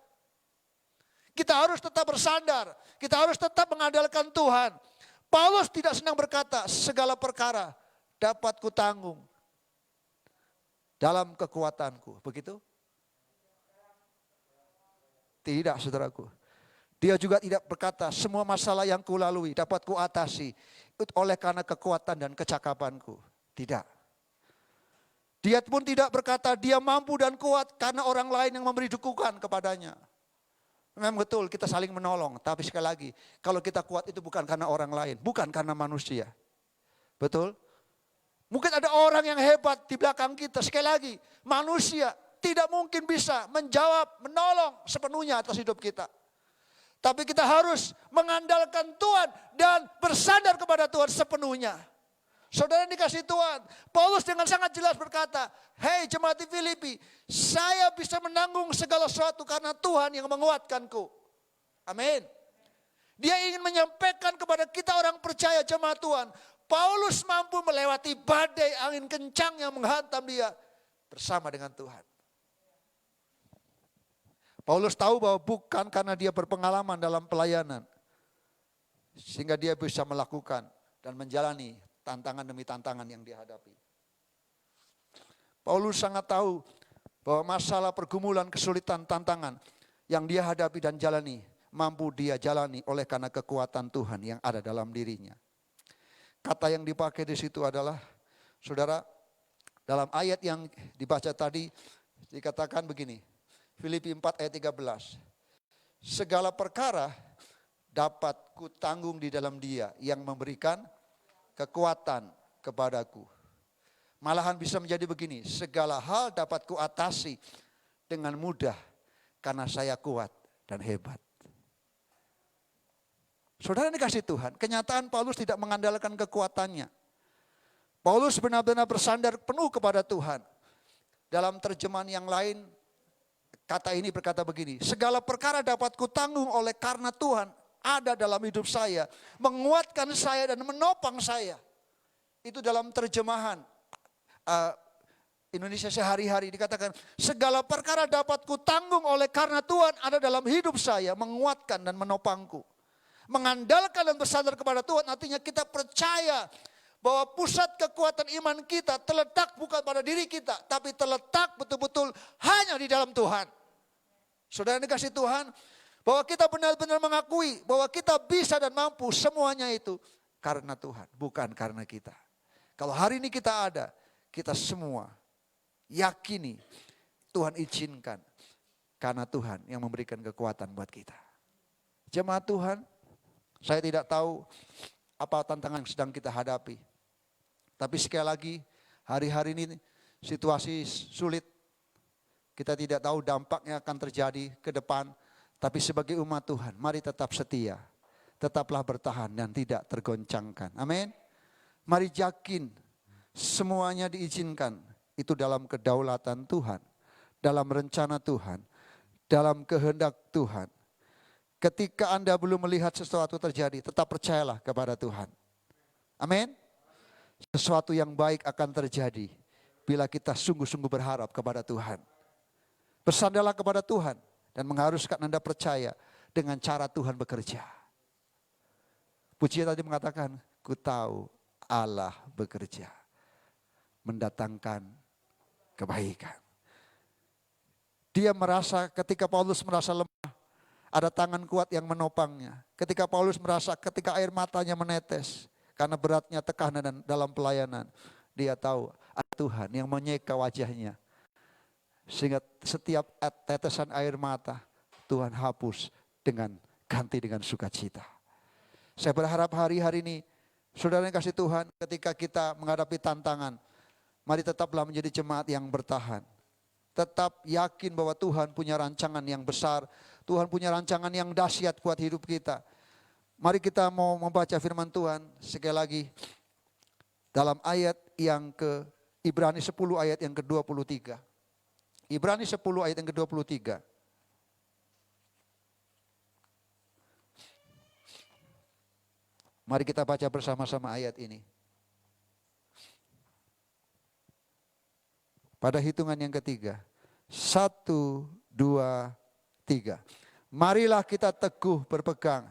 Kita harus tetap bersandar, kita harus tetap mengandalkan Tuhan. Paulus tidak senang berkata, segala perkara dapat kutanggung dalam kekuatanku. Begitu? Tidak, saudaraku. Dia juga tidak berkata, semua masalah yang kulalui dapat kuatasi oleh karena kekuatan dan kecakapanku. Tidak. Dia pun tidak berkata, dia mampu dan kuat karena orang lain yang memberi dukungan kepadanya. Memang betul kita saling menolong, tapi sekali lagi, kalau kita kuat itu bukan karena orang lain, bukan karena manusia. Betul? Mungkin ada orang yang hebat di belakang kita, sekali lagi, manusia tidak mungkin bisa menjawab, menolong sepenuhnya atas hidup kita. Tapi kita harus mengandalkan Tuhan dan bersandar kepada Tuhan sepenuhnya. Saudara yang dikasihi Tuhan, Paulus dengan sangat jelas berkata, hei jemaat di Filipi, saya bisa menanggung segala sesuatu karena Tuhan yang menguatkanku. Amin. Dia ingin menyampaikan kepada kita orang percaya jemaat Tuhan, Paulus mampu melewati badai angin kencang yang menghantam dia bersama dengan Tuhan. Paulus tahu bahwa bukan karena dia berpengalaman dalam pelayanan, sehingga dia bisa melakukan dan menjalani tantangan demi tantangan yang dihadapi. Paulus sangat tahu bahwa masalah pergumulan, kesulitan, tantangan yang dia hadapi dan jalani, mampu dia jalani oleh karena kekuatan Tuhan yang ada dalam dirinya. Kata yang dipakai di situ adalah, saudara, dalam ayat yang dibaca tadi dikatakan begini, Filipi 4 ayat 13. Segala perkara dapat kutanggung di dalam Dia yang memberikan kekuatan kepadaku. Malahan bisa menjadi begini, segala hal dapat kuatasi dengan mudah karena saya kuat dan hebat. Saudara dikasihi Tuhan, kenyataan Paulus tidak mengandalkan kekuatannya. Paulus benar-benar bersandar penuh kepada Tuhan. Dalam terjemahan yang lain, kata ini berkata begini, segala perkara dapat kutanggung oleh karena Tuhan ada dalam hidup saya, menguatkan saya dan menopang saya. Itu dalam terjemahan Indonesia sehari-hari dikatakan, segala perkara dapat kutanggung oleh karena Tuhan ada dalam hidup saya, menguatkan dan menopangku. Mengandalkan dan bersandar kepada Tuhan artinya kita percaya bahwa pusat kekuatan iman kita terletak bukan pada diri kita, tapi terletak betul-betul hanya di dalam Tuhan. Saudara dikasih Tuhan, bahwa kita benar-benar mengakui bahwa kita bisa dan mampu semuanya itu karena Tuhan, bukan karena kita. Kalau hari ini kita ada, kita semua yakini Tuhan izinkan karena Tuhan yang memberikan kekuatan buat kita. Jemaat Tuhan, saya tidak tahu apa tantangan yang sedang kita hadapi. Tapi sekali lagi, hari-hari ini situasi sulit. Kita tidak tahu dampaknya akan terjadi ke depan. Tapi sebagai umat Tuhan, mari tetap setia. Tetaplah bertahan dan tidak tergoncangkan. Amin. Mari yakin semuanya diizinkan. Itu dalam kedaulatan Tuhan. Dalam rencana Tuhan. Dalam kehendak Tuhan. Ketika Anda belum melihat sesuatu terjadi, tetap percayalah kepada Tuhan. Amin. Sesuatu yang baik akan terjadi bila kita sungguh-sungguh berharap kepada Tuhan. Bersandarlah kepada Tuhan dan mengharuskan Anda percaya dengan cara Tuhan bekerja. Pujian tadi mengatakan, ku tahu Allah bekerja, mendatangkan kebaikan. Dia merasa ketika Paulus merasa lemah, ada tangan kuat yang menopangnya. Ketika Paulus merasa ketika air matanya menetes, karena beratnya tekanan dan dalam pelayanan, dia tahu ada Tuhan yang menyeka wajahnya. Sehingga setiap tetesan air mata Tuhan hapus dengan ganti dengan sukacita. Saya berharap hari-hari ini saudara yang kasih Tuhan, ketika kita menghadapi tantangan, mari tetaplah menjadi jemaat yang bertahan. Tetap yakin bahwa Tuhan punya rancangan yang besar, Tuhan punya rancangan yang dahsyat buat hidup kita. Mari kita mau membaca firman Tuhan sekali lagi dalam ayat yang ke Ibrani 10 ayat yang ke-23. Ibrani 10 ayat yang ke-23. Mari kita baca bersama-sama ayat ini. Pada hitungan yang ketiga. 1, 2, 3. Marilah kita teguh berpegang.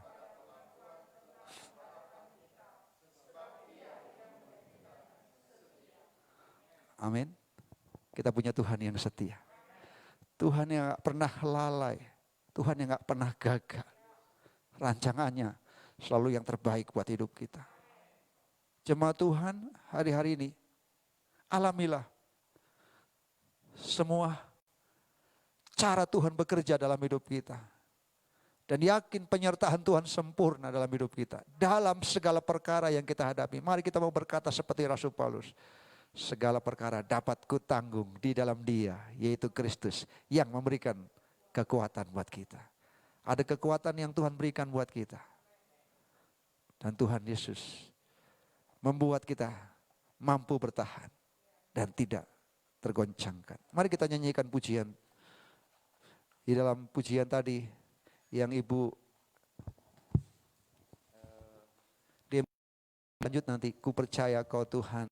Amin. Kita punya Tuhan yang setia. Tuhan yang gak pernah lalai. Tuhan yang gak pernah gagal. Rancangannya selalu yang terbaik buat hidup kita. Jemaat Tuhan, hari-hari ini alamilah semua cara Tuhan bekerja dalam hidup kita. Dan yakin penyertaan Tuhan sempurna dalam hidup kita. Dalam segala perkara yang kita hadapi. Mari kita mau berkata seperti Rasul Paulus. Segala perkara dapat kutanggung di dalam Dia, yaitu Kristus yang memberikan kekuatan buat kita. Ada kekuatan yang Tuhan berikan buat kita. Dan Tuhan Yesus membuat kita mampu bertahan dan tidak tergoncangkan. Mari kita nyanyikan pujian. Di dalam pujian tadi yang Ibu dia lanjut nanti, ku percaya Kau Tuhan.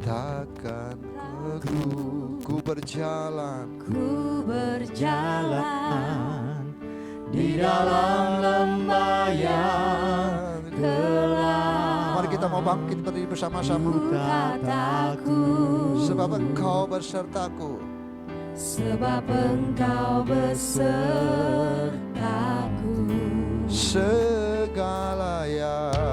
Takkan ku berjalan
di dalam lembah yang gelap.
Mari kita mau bangkit berdiri bersama-sama.
Kataku,
Sebab Engkau bersertaku.
sebab Engkau besertaku.
Segala yang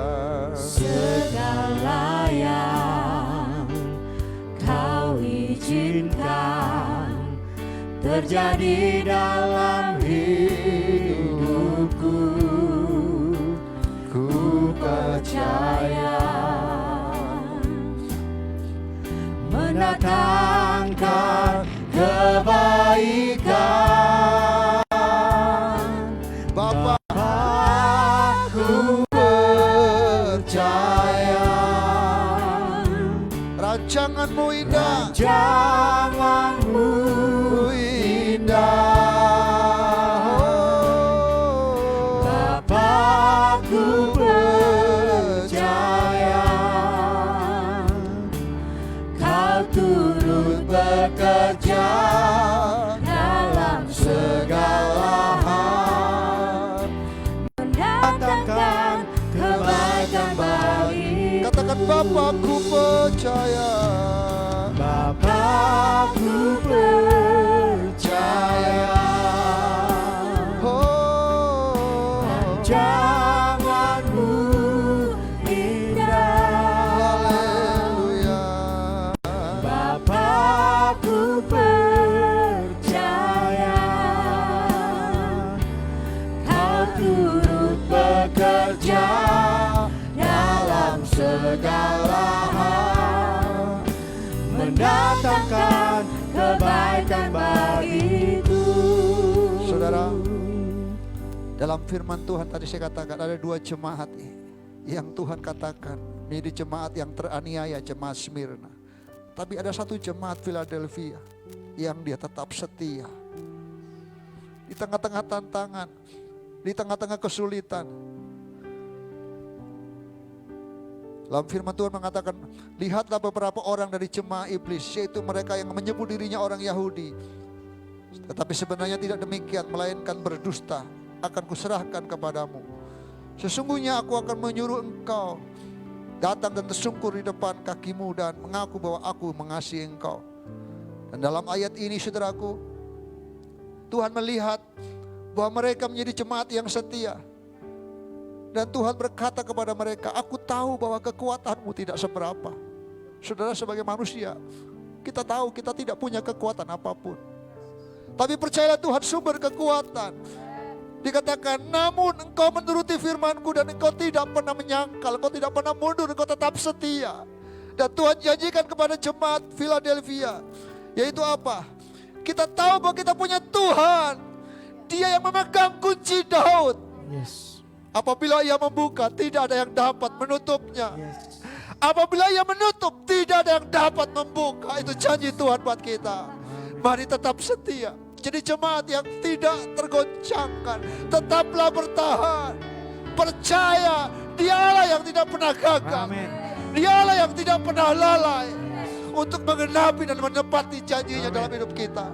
Kau izinkan terjadi dalam hidupku, ku percaya mendatangkan kebaikan.
Bapa,
Aku percaya
rancangan
rancanganmu indah. Bapa, ku percaya Kau turut bekerja dalam segala hal, mendatangkan kebaikan bagi.
Katakan Bapakku percaya.
Bapakku percaya rancanganmu indah.
Haleluya.
Bapakku percaya Kau turut bekerja dalam segala hal, mendatangkan kebaikan bagiku.
Saudara, dalam firman Tuhan tadi saya katakan ada 2 jemaat yang Tuhan katakan menjadi jemaat yang teraniaya, jemaat Smyrna. Tapi ada 1 jemaat Philadelphia yang dia tetap setia. Di tengah-tengah tantangan, di tengah-tengah kesulitan. Dalam firman Tuhan mengatakan, lihatlah beberapa orang dari jemaah iblis, yaitu mereka yang menyebut dirinya orang Yahudi. Tetapi sebenarnya tidak demikian, melainkan berdusta. Akan kuserahkan kepadamu. Sesungguhnya aku akan menyuruh engkau datang dan tersungkur di depan kakimu dan mengaku bahwa aku mengasihi engkau. Dan dalam ayat ini saudaraku, Tuhan melihat bahwa mereka menjadi jemaat yang setia. Dan Tuhan berkata kepada mereka, aku tahu bahwa kekuatanmu tidak seberapa. Saudara, sebagai manusia, kita tahu kita tidak punya kekuatan apapun. Tapi percayalah Tuhan sumber kekuatan. Dikatakan, namun engkau menuruti firman-Ku dan engkau tidak pernah menyangkal, engkau tidak pernah mundur, engkau tetap setia. Dan Tuhan janjikan kepada jemaat Philadelphia, yaitu apa? Kita tahu bahwa kita punya Tuhan. Dia yang memegang kunci Daud.
Yes.
Apabila Ia membuka, tidak ada yang dapat menutupnya.
Yes.
Apabila Ia menutup, tidak ada yang dapat membuka. Itu janji Tuhan buat kita. Mari tetap setia. Jadi jemaat yang tidak tergoncangkan. Tetaplah bertahan. Percaya Dialah yang tidak pernah gagal.
Amin.
Dialah yang tidak pernah lalai untuk menggenapi dan menepati janjinya dalam hidup kita.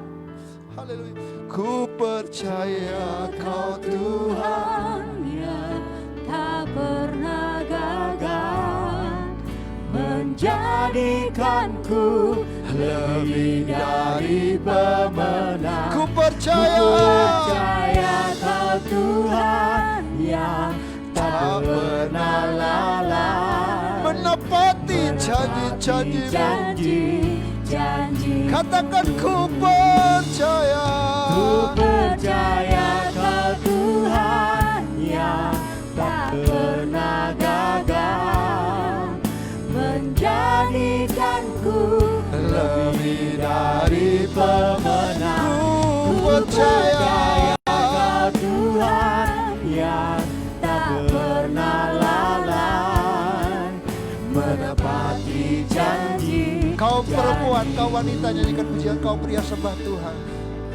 Haleluya. Ku percaya Kau Tuhan
yang tak pernah gagal,
menjadikanku lebih dari pemenang.
Ku percaya,
Kau Tuhan yang tak pernah lalai,
menepati janji-janji-Mu.
janji.
Katakan ku percaya.
Ku percaya Kau Tuhan yang tak pernah gagal, menjadikanku lebih dari pemenang.
Ku percaya
Kau Tuhan yang tak pernah lalai, menepati janji.
Kau perempuan, kau wanita, nyanyikan pujian, kau pria sembah Tuhan.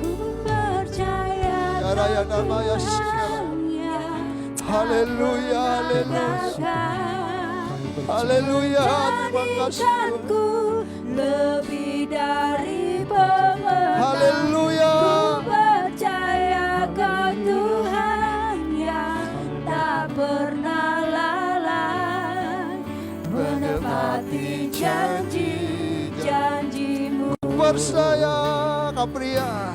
ku percaya
Daraya namanya segala. Haleluya, haleluya. Haleluya, terima kasih Tuhan.
Ku lebih dari pemenang.
Haleluya.
Ku percaya Kau Tuhan yang tak pernah lalai, menepati janji-janji-Mu.
Percaya, kau pria,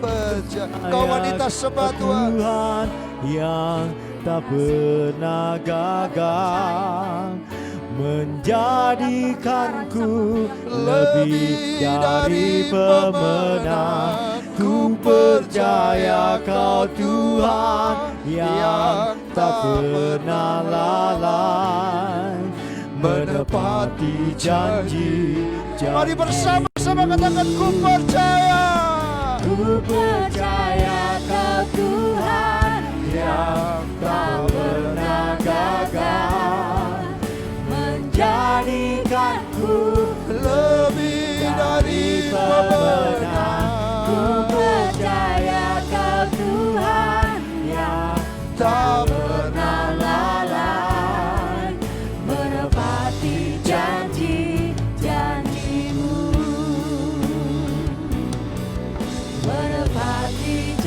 percaya. Kau wanita sembah Tuhan.
Tuhan yang tak pernah gagal, menjadikanku lebih dari pemenang. Ku percaya Kau Tuhan yang tak pernah lalai, menepati janji.
Mari bersama-sama katakan ku percaya.
Ku percaya Kau Tuhan yang tak pernah gagal, menjadikanku
Lebih dari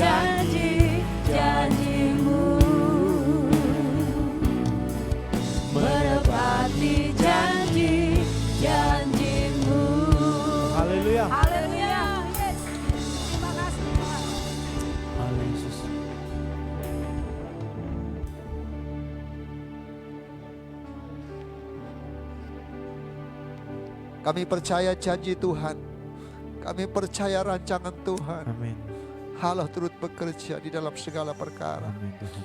janji-janjimu, menepati janji-janjimu.
Haleluya.
Haleluya. Yes. Terima kasih Tuhan.
Haleluya Yesus.
Kami percaya janji Tuhan. Kami percaya rancangan Tuhan.
Amin.
Allah turut bekerja di dalam segala perkara.
Amin Tuhan.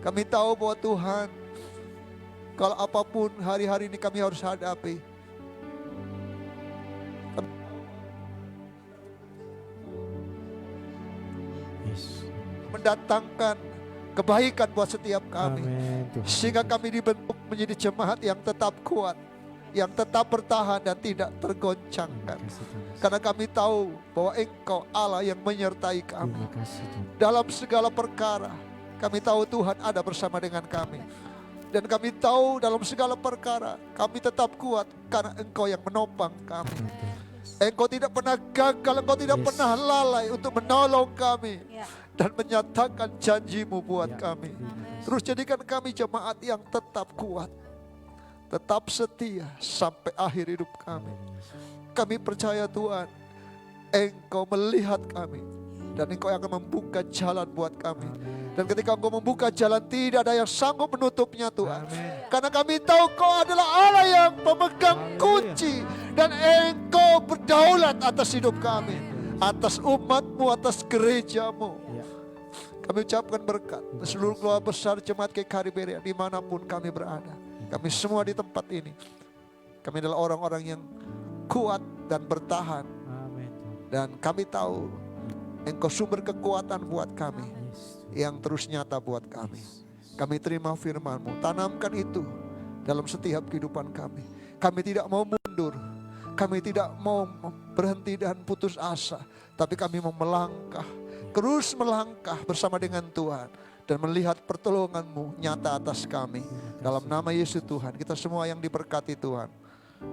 Kami tahu bahwa Tuhan, kalau apapun hari-hari ini kami harus hadapi,
Yes.
mendatangkan kebaikan buat setiap kami.
Amin Tuhan.
Sehingga kami dibentuk menjadi jemaat yang tetap kuat, yang tetap bertahan dan tidak tergoncangkan.
Terima kasih Tuhan.
Karena kami tahu bahwa Engkau Allah yang menyertai kami.
Terima kasih Tuhan.
Dalam segala perkara, kami tahu Tuhan ada bersama dengan kami. Dan kami tahu dalam segala perkara, kami tetap kuat karena Engkau yang menopang kami. Engkau tidak pernah gagal, Engkau tidak pernah lalai untuk menolong kami.
Ya.
Dan menyatakan janji-Mu buat
Ya.
kami. Terus jadikan kami jemaat yang tetap kuat, tetap setia sampai akhir hidup kami. Kami percaya Tuhan, Engkau melihat kami dan Engkau yang akan membuka jalan buat kami. Dan ketika Engkau membuka jalan, tidak ada yang sanggup menutupnya Tuhan. Karena kami tahu Kau adalah Allah yang pemegang kunci dan Engkau berdaulat atas hidup kami, atas umat-Mu, atas gereja-Mu. Kami ucapkan berkat seluruh keluarga besar jemaat GKI Berea dimanapun kami berada. Kami semua di tempat ini, kami adalah orang-orang yang kuat dan bertahan.
Amin.
Dan kami tahu Engkau sumber kekuatan buat kami, yang terus nyata buat kami. Kami terima firman-Mu, tanamkan itu dalam setiap kehidupan kami. Kami tidak mau mundur, kami tidak mau berhenti dan putus asa, tapi kami mau melangkah, terus melangkah bersama dengan Tuhan dan melihat pertolongan-Mu nyata atas kami. Dalam nama Yesus Tuhan, kita semua yang diberkati Tuhan,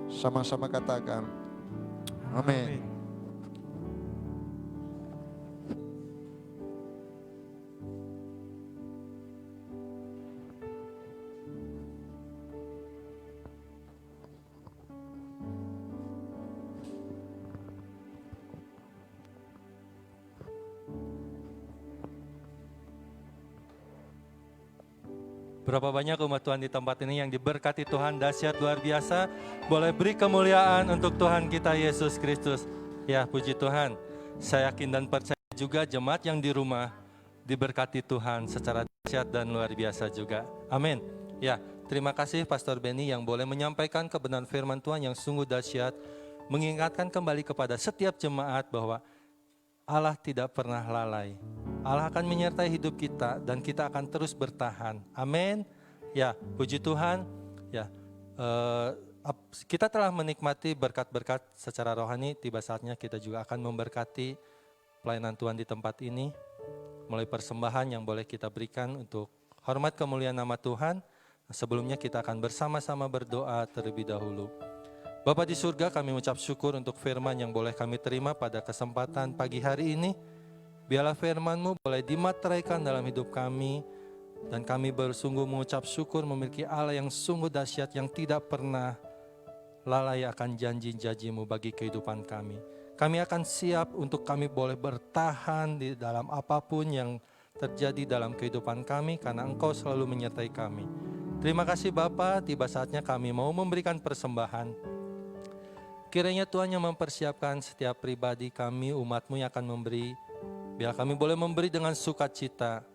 sama-sama katakan amin.
Berapa banyak umat Tuhan di tempat ini yang diberkati Tuhan dahsyat luar biasa. Boleh beri kemuliaan untuk Tuhan kita Yesus Kristus. Ya, puji Tuhan. Saya yakin dan percaya juga jemaat yang di rumah diberkati Tuhan secara dahsyat dan luar biasa juga. Amin. Ya, terima kasih Pastor Benny yang boleh menyampaikan kebenaran firman Tuhan yang sungguh dahsyat, mengingatkan kembali kepada setiap jemaat bahwa Allah tidak pernah lalai. Allah akan menyertai hidup kita dan kita akan terus bertahan. Amin. Ya, puji Tuhan. Ya, kita telah menikmati berkat-berkat secara rohani. Tiba saatnya kita juga akan memberkati pelayanan Tuhan di tempat ini melalui persembahan yang boleh kita berikan untuk hormat kemuliaan nama Tuhan. Sebelumnya kita akan bersama-sama berdoa terlebih dahulu. Bapa di surga, kami mengucap syukur untuk firman yang boleh kami terima pada kesempatan pagi hari ini. Biarlah firman-Mu boleh dimateraikan dalam hidup kami, dan kami bersungguh mengucap syukur memiliki Allah yang sungguh dahsyat yang tidak pernah lalai akan janji-janji-Mu bagi kehidupan kami. Kami akan siap untuk kami boleh bertahan di dalam apapun yang terjadi dalam kehidupan kami karena Engkau selalu menyertai kami. Terima kasih Bapa, tiba saatnya kami mau memberikan persembahan. Kiranya Tuhan yang mempersiapkan setiap pribadi kami, umat-Mu yang akan memberi. Biar kami boleh memberi dengan sukacita.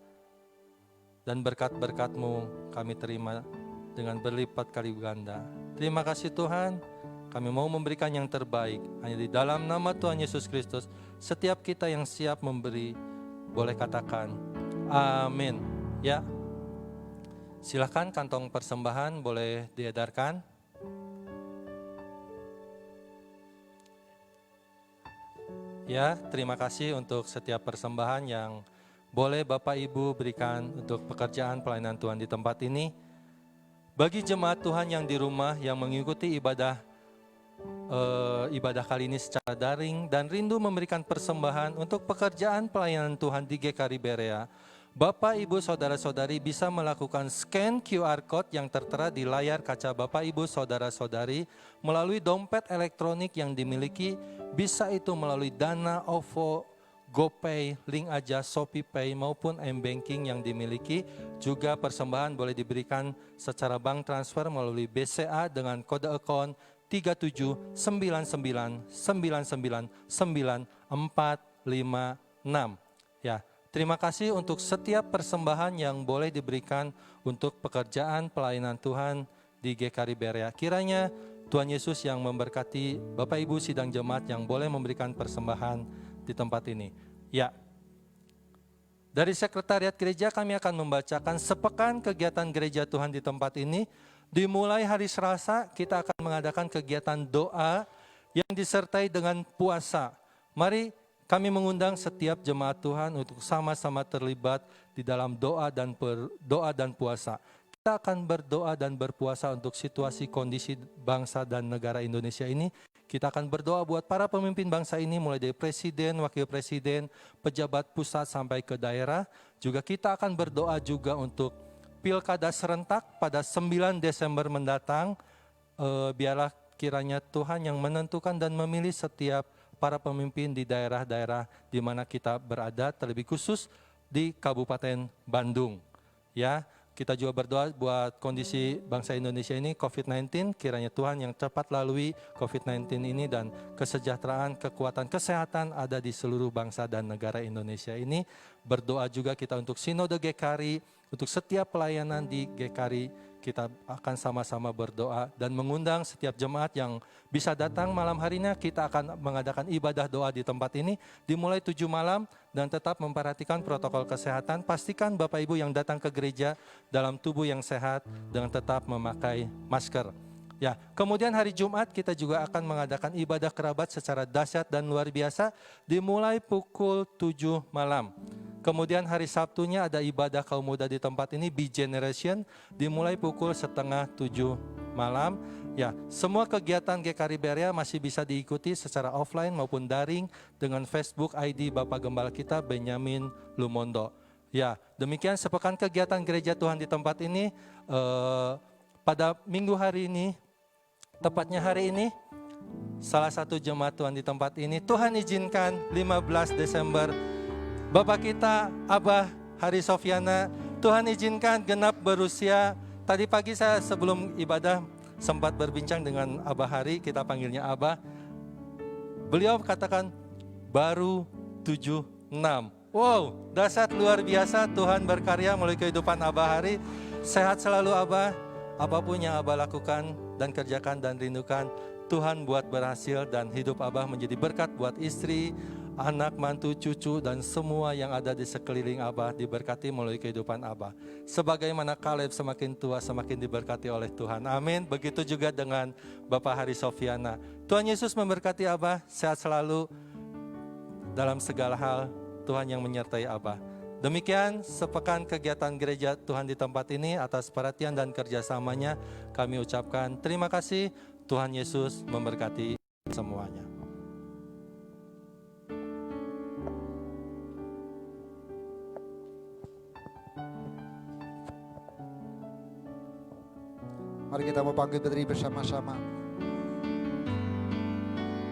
Dan berkat-berkat-Mu kami terima dengan berlipat kali ganda. Terima kasih Tuhan, kami mau memberikan yang terbaik. Hanya di dalam nama Tuhan Yesus Kristus, setiap kita yang siap memberi, boleh katakan amin. Ya, silakan kantong persembahan boleh diedarkan. Ya, terima kasih untuk setiap persembahan yang boleh Bapak Ibu berikan untuk pekerjaan pelayanan Tuhan di tempat ini. Bagi jemaat Tuhan yang di rumah yang mengikuti ibadah ibadah kali ini secara daring dan rindu memberikan persembahan untuk pekerjaan pelayanan Tuhan di GKRI Berea, Bapak, Ibu, Saudara-saudari bisa melakukan scan QR Code yang tertera di layar kaca Bapak, Ibu, Saudara-saudari melalui dompet elektronik yang dimiliki, bisa itu melalui Dana, OVO, GoPay, Link Aja, ShopeePay maupun M-Banking yang dimiliki. Juga persembahan boleh diberikan secara bank transfer melalui BCA dengan kode akun 3799999456. Ya, terima kasih untuk setiap persembahan yang boleh diberikan untuk pekerjaan pelayanan Tuhan di GKRI Berea. Kiranya Tuhan Yesus yang memberkati Bapak Ibu sidang jemaat yang boleh memberikan persembahan di tempat ini. Ya, dari sekretariat gereja kami akan membacakan sepekan kegiatan gereja Tuhan di tempat ini. Dimulai hari Selasa, kita akan mengadakan kegiatan doa yang disertai dengan puasa. Mari kami mengundang setiap jemaat Tuhan untuk sama-sama terlibat di dalam doa dan puasa. Kita akan berdoa dan berpuasa untuk situasi kondisi bangsa dan negara Indonesia ini. Kita akan berdoa buat para pemimpin bangsa ini mulai dari presiden, wakil presiden, pejabat pusat sampai ke daerah. Juga kita akan berdoa juga untuk Pilkada serentak pada 9 Desember mendatang. Biarlah kiranya Tuhan yang menentukan dan memilih setiap para pemimpin di daerah-daerah di mana kita berada, terlebih khusus di Kabupaten Bandung. Ya, kita juga berdoa buat kondisi bangsa Indonesia ini COVID-19, kiranya Tuhan yang cepat lalui COVID-19 ini dan kesejahteraan, kekuatan, kesehatan ada di seluruh bangsa dan negara Indonesia ini. Berdoa juga kita untuk Sinode GKRI, untuk setiap pelayanan di GKRI, kita akan sama-sama berdoa dan mengundang setiap jemaat yang bisa datang malam harinya. Kita akan mengadakan ibadah doa di tempat ini dimulai 7 malam dan tetap memperhatikan protokol kesehatan. Pastikan Bapak Ibu yang datang ke gereja dalam tubuh yang sehat dengan tetap memakai masker. Ya, kemudian hari Jumat kita juga akan mengadakan ibadah kerabat secara dahsyat dan luar biasa dimulai pukul 7 malam. Kemudian hari Sabtunya ada ibadah kaum muda di tempat ini, Be Generation, dimulai pukul 6:30 malam. Ya, semua kegiatan GKRI Berea masih bisa diikuti secara offline maupun daring dengan Facebook ID Bapak Gembala kita Benyamin Lumondo. Ya, demikian sepekan kegiatan gereja Tuhan di tempat ini. Pada minggu hari ini, tepatnya hari ini, salah satu jemaat Tuhan di tempat ini, Tuhan izinkan 15 Desember, Bapak kita, Abah Hari Sofiana, Tuhan izinkan genap berusia. Tadi pagi saya sebelum ibadah sempat berbincang dengan Abah Hari, kita panggilnya Abah. Beliau katakan baru 76. Wow, dahsyat luar biasa, Tuhan berkarya melalui kehidupan Abah Hari. Sehat selalu Abah, apapun yang Abah lakukan dan kerjakan dan rindukan, Tuhan buat berhasil dan hidup Abah menjadi berkat buat istri, anak, mantu, cucu, dan semua yang ada di sekeliling Abah diberkati melalui kehidupan Abah. Sebagaimana Kaleb semakin tua, semakin diberkati oleh Tuhan. Amin. Begitu juga dengan Bapak Hari Sofiana. Tuhan Yesus memberkati Abah, sehat selalu dalam segala hal. Tuhan yang menyertai Abah. Demikian sepekan kegiatan gereja Tuhan di tempat ini. Atas perhatian dan kerjasamanya kami ucapkan terima kasih. Tuhan Yesus memberkati semuanya.
Mari kita mau panggil berdiri bersama-sama.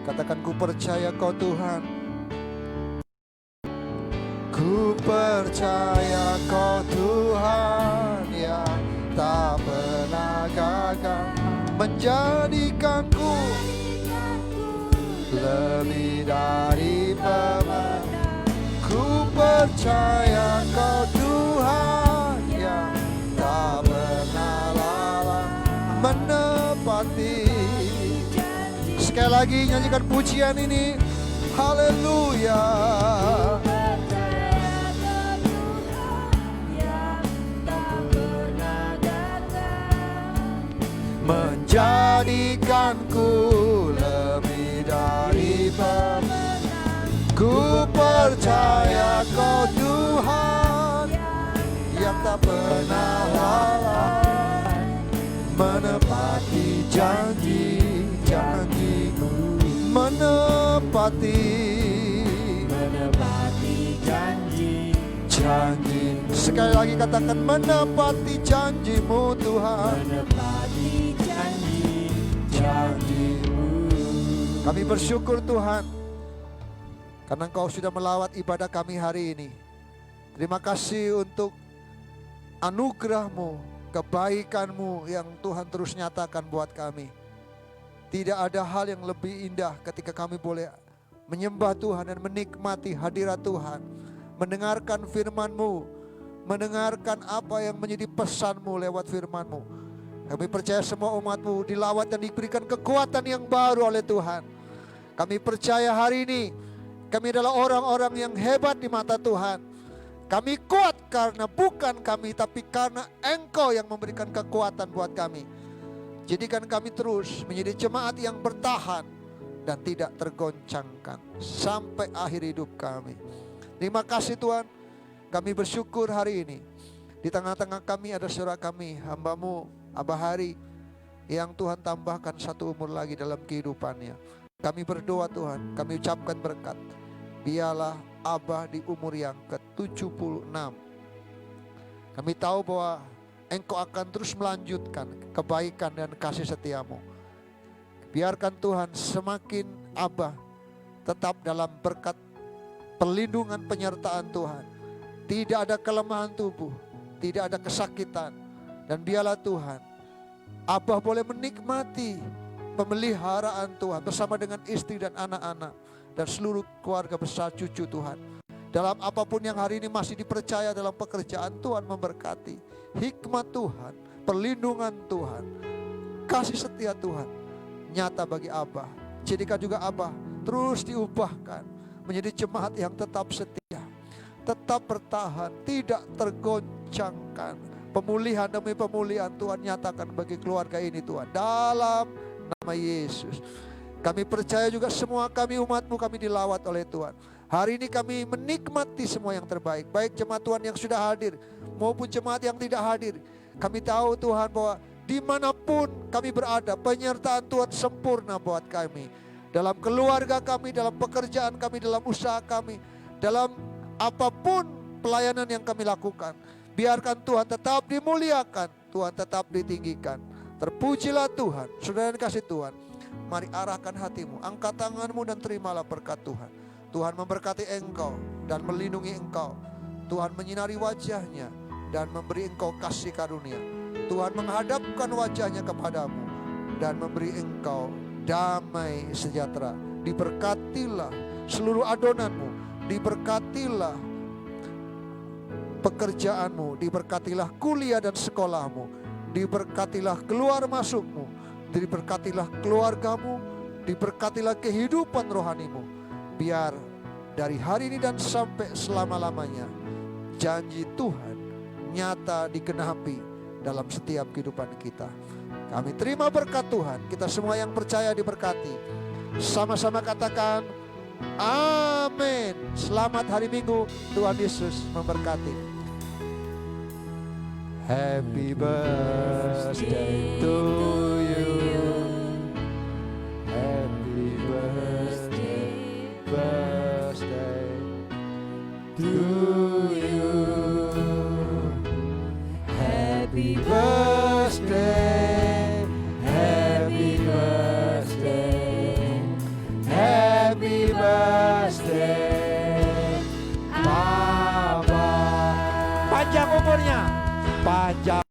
Katakan, ku percaya kau Tuhan. Ku percaya kau Tuhan yang tak pernah gagal menjadikanku lebih dari pemenang. Ku percaya kau Tuhan yang tak pernah lalai menepati. Sekali lagi nyanyikan pujian ini. Haleluya. Menjadikanku lebih dari pemenang. Ku percaya kau Tuhan yang tak pernah lalai menepati janji-janji. menepati
janji.
janji. Sekali lagi katakan menepati janjimu Tuhan.
Menepati janji-janjimu.
Kami bersyukur Tuhan karena Engkau sudah melawat ibadah kami hari ini. Terima kasih untuk anugerah-Mu, kebaikan-Mu yang Tuhan terus nyatakan buat kami. Tidak ada hal yang lebih indah ketika kami boleh menyembah Tuhan dan menikmati hadirat Tuhan, mendengarkan firman-Mu, mendengarkan apa yang menjadi pesan-Mu lewat firman-Mu. Kami percaya semua umat-Mu dilawat dan diberikan kekuatan yang baru oleh Tuhan. Kami percaya hari ini kami adalah orang-orang yang hebat di mata Tuhan. Kami kuat karena bukan kami, tapi karena Engkau yang memberikan kekuatan buat kami. Jadikan kami terus menjadi jemaat yang bertahan dan tidak tergoncangkan sampai akhir hidup kami. Terima kasih Tuhan, kami bersyukur hari ini. Di tengah-tengah kami ada saudara kami, hamba-Mu Abah Hari, yang Tuhan tambahkan 1 umur lagi dalam kehidupannya. Kami berdoa Tuhan, kami ucapkan berkat. Biarlah Abah di umur yang ke-76. Kami tahu bahwa Engkau akan terus melanjutkan kebaikan dan kasih setia-Mu. Biarkan Tuhan semakin Abah tetap dalam berkat perlindungan penyertaan Tuhan. Tidak ada kelemahan tubuh, tidak ada kesakitan. Dan biarlah Tuhan, Abah boleh menikmati pemeliharaan Tuhan bersama dengan istri dan anak-anak dan seluruh keluarga besar cucu Tuhan. Dalam apapun yang hari ini masih dipercaya dalam pekerjaan, Tuhan memberkati. Hikmat Tuhan, perlindungan Tuhan, kasih setia Tuhan nyata bagi Abah. Jadikan juga Abah terus diubahkan menjadi jemaat yang tetap setia, tetap bertahan, tidak tergoncangkan. Pemulihan demi pemulihan Tuhan nyatakan bagi keluarga ini Tuhan, dalam nama Yesus. Kami percaya juga semua kami umat-Mu kami dilawat oleh Tuhan. Hari ini kami menikmati semua yang terbaik, baik jemaat Tuhan yang sudah hadir maupun jemaat yang tidak hadir. Kami tahu Tuhan bahwa dimanapun kami berada, penyertaan Tuhan sempurna buat kami. Dalam keluarga kami, dalam pekerjaan kami, dalam usaha kami, dalam apapun pelayanan yang kami lakukan. Biarkan Tuhan tetap dimuliakan, Tuhan tetap ditinggikan. Terpujilah Tuhan, saudara yang kasih Tuhan. Mari arahkan hatimu, angkat tanganmu dan terimalah berkat Tuhan. Tuhan memberkati engkau dan melindungi engkau. Tuhan menyinari wajahnya dan memberi engkau kasih karunia. Tuhan menghadapkan wajahnya kepadamu dan memberi engkau damai sejahtera. Diberkatilah seluruh adonanmu, diberkatilah pekerjaanmu, diberkatilah kuliah dan sekolahmu, diberkatilah keluar masukmu, diberkatilah keluargamu, diberkatilah kehidupan rohanimu. Biar dari hari ini dan sampai selama-lamanya janji Tuhan nyata digenapi dalam setiap kehidupan kita. Kami terima berkat Tuhan. Kita semua yang percaya diberkati. Sama-sama katakan amin. Selamat hari Minggu. Tuhan Yesus memberkati. Happy birthday to you. Happy birthday to you. Happy birthday, happy birthday, happy birthday, Papa. Panjang umurnya, panjang.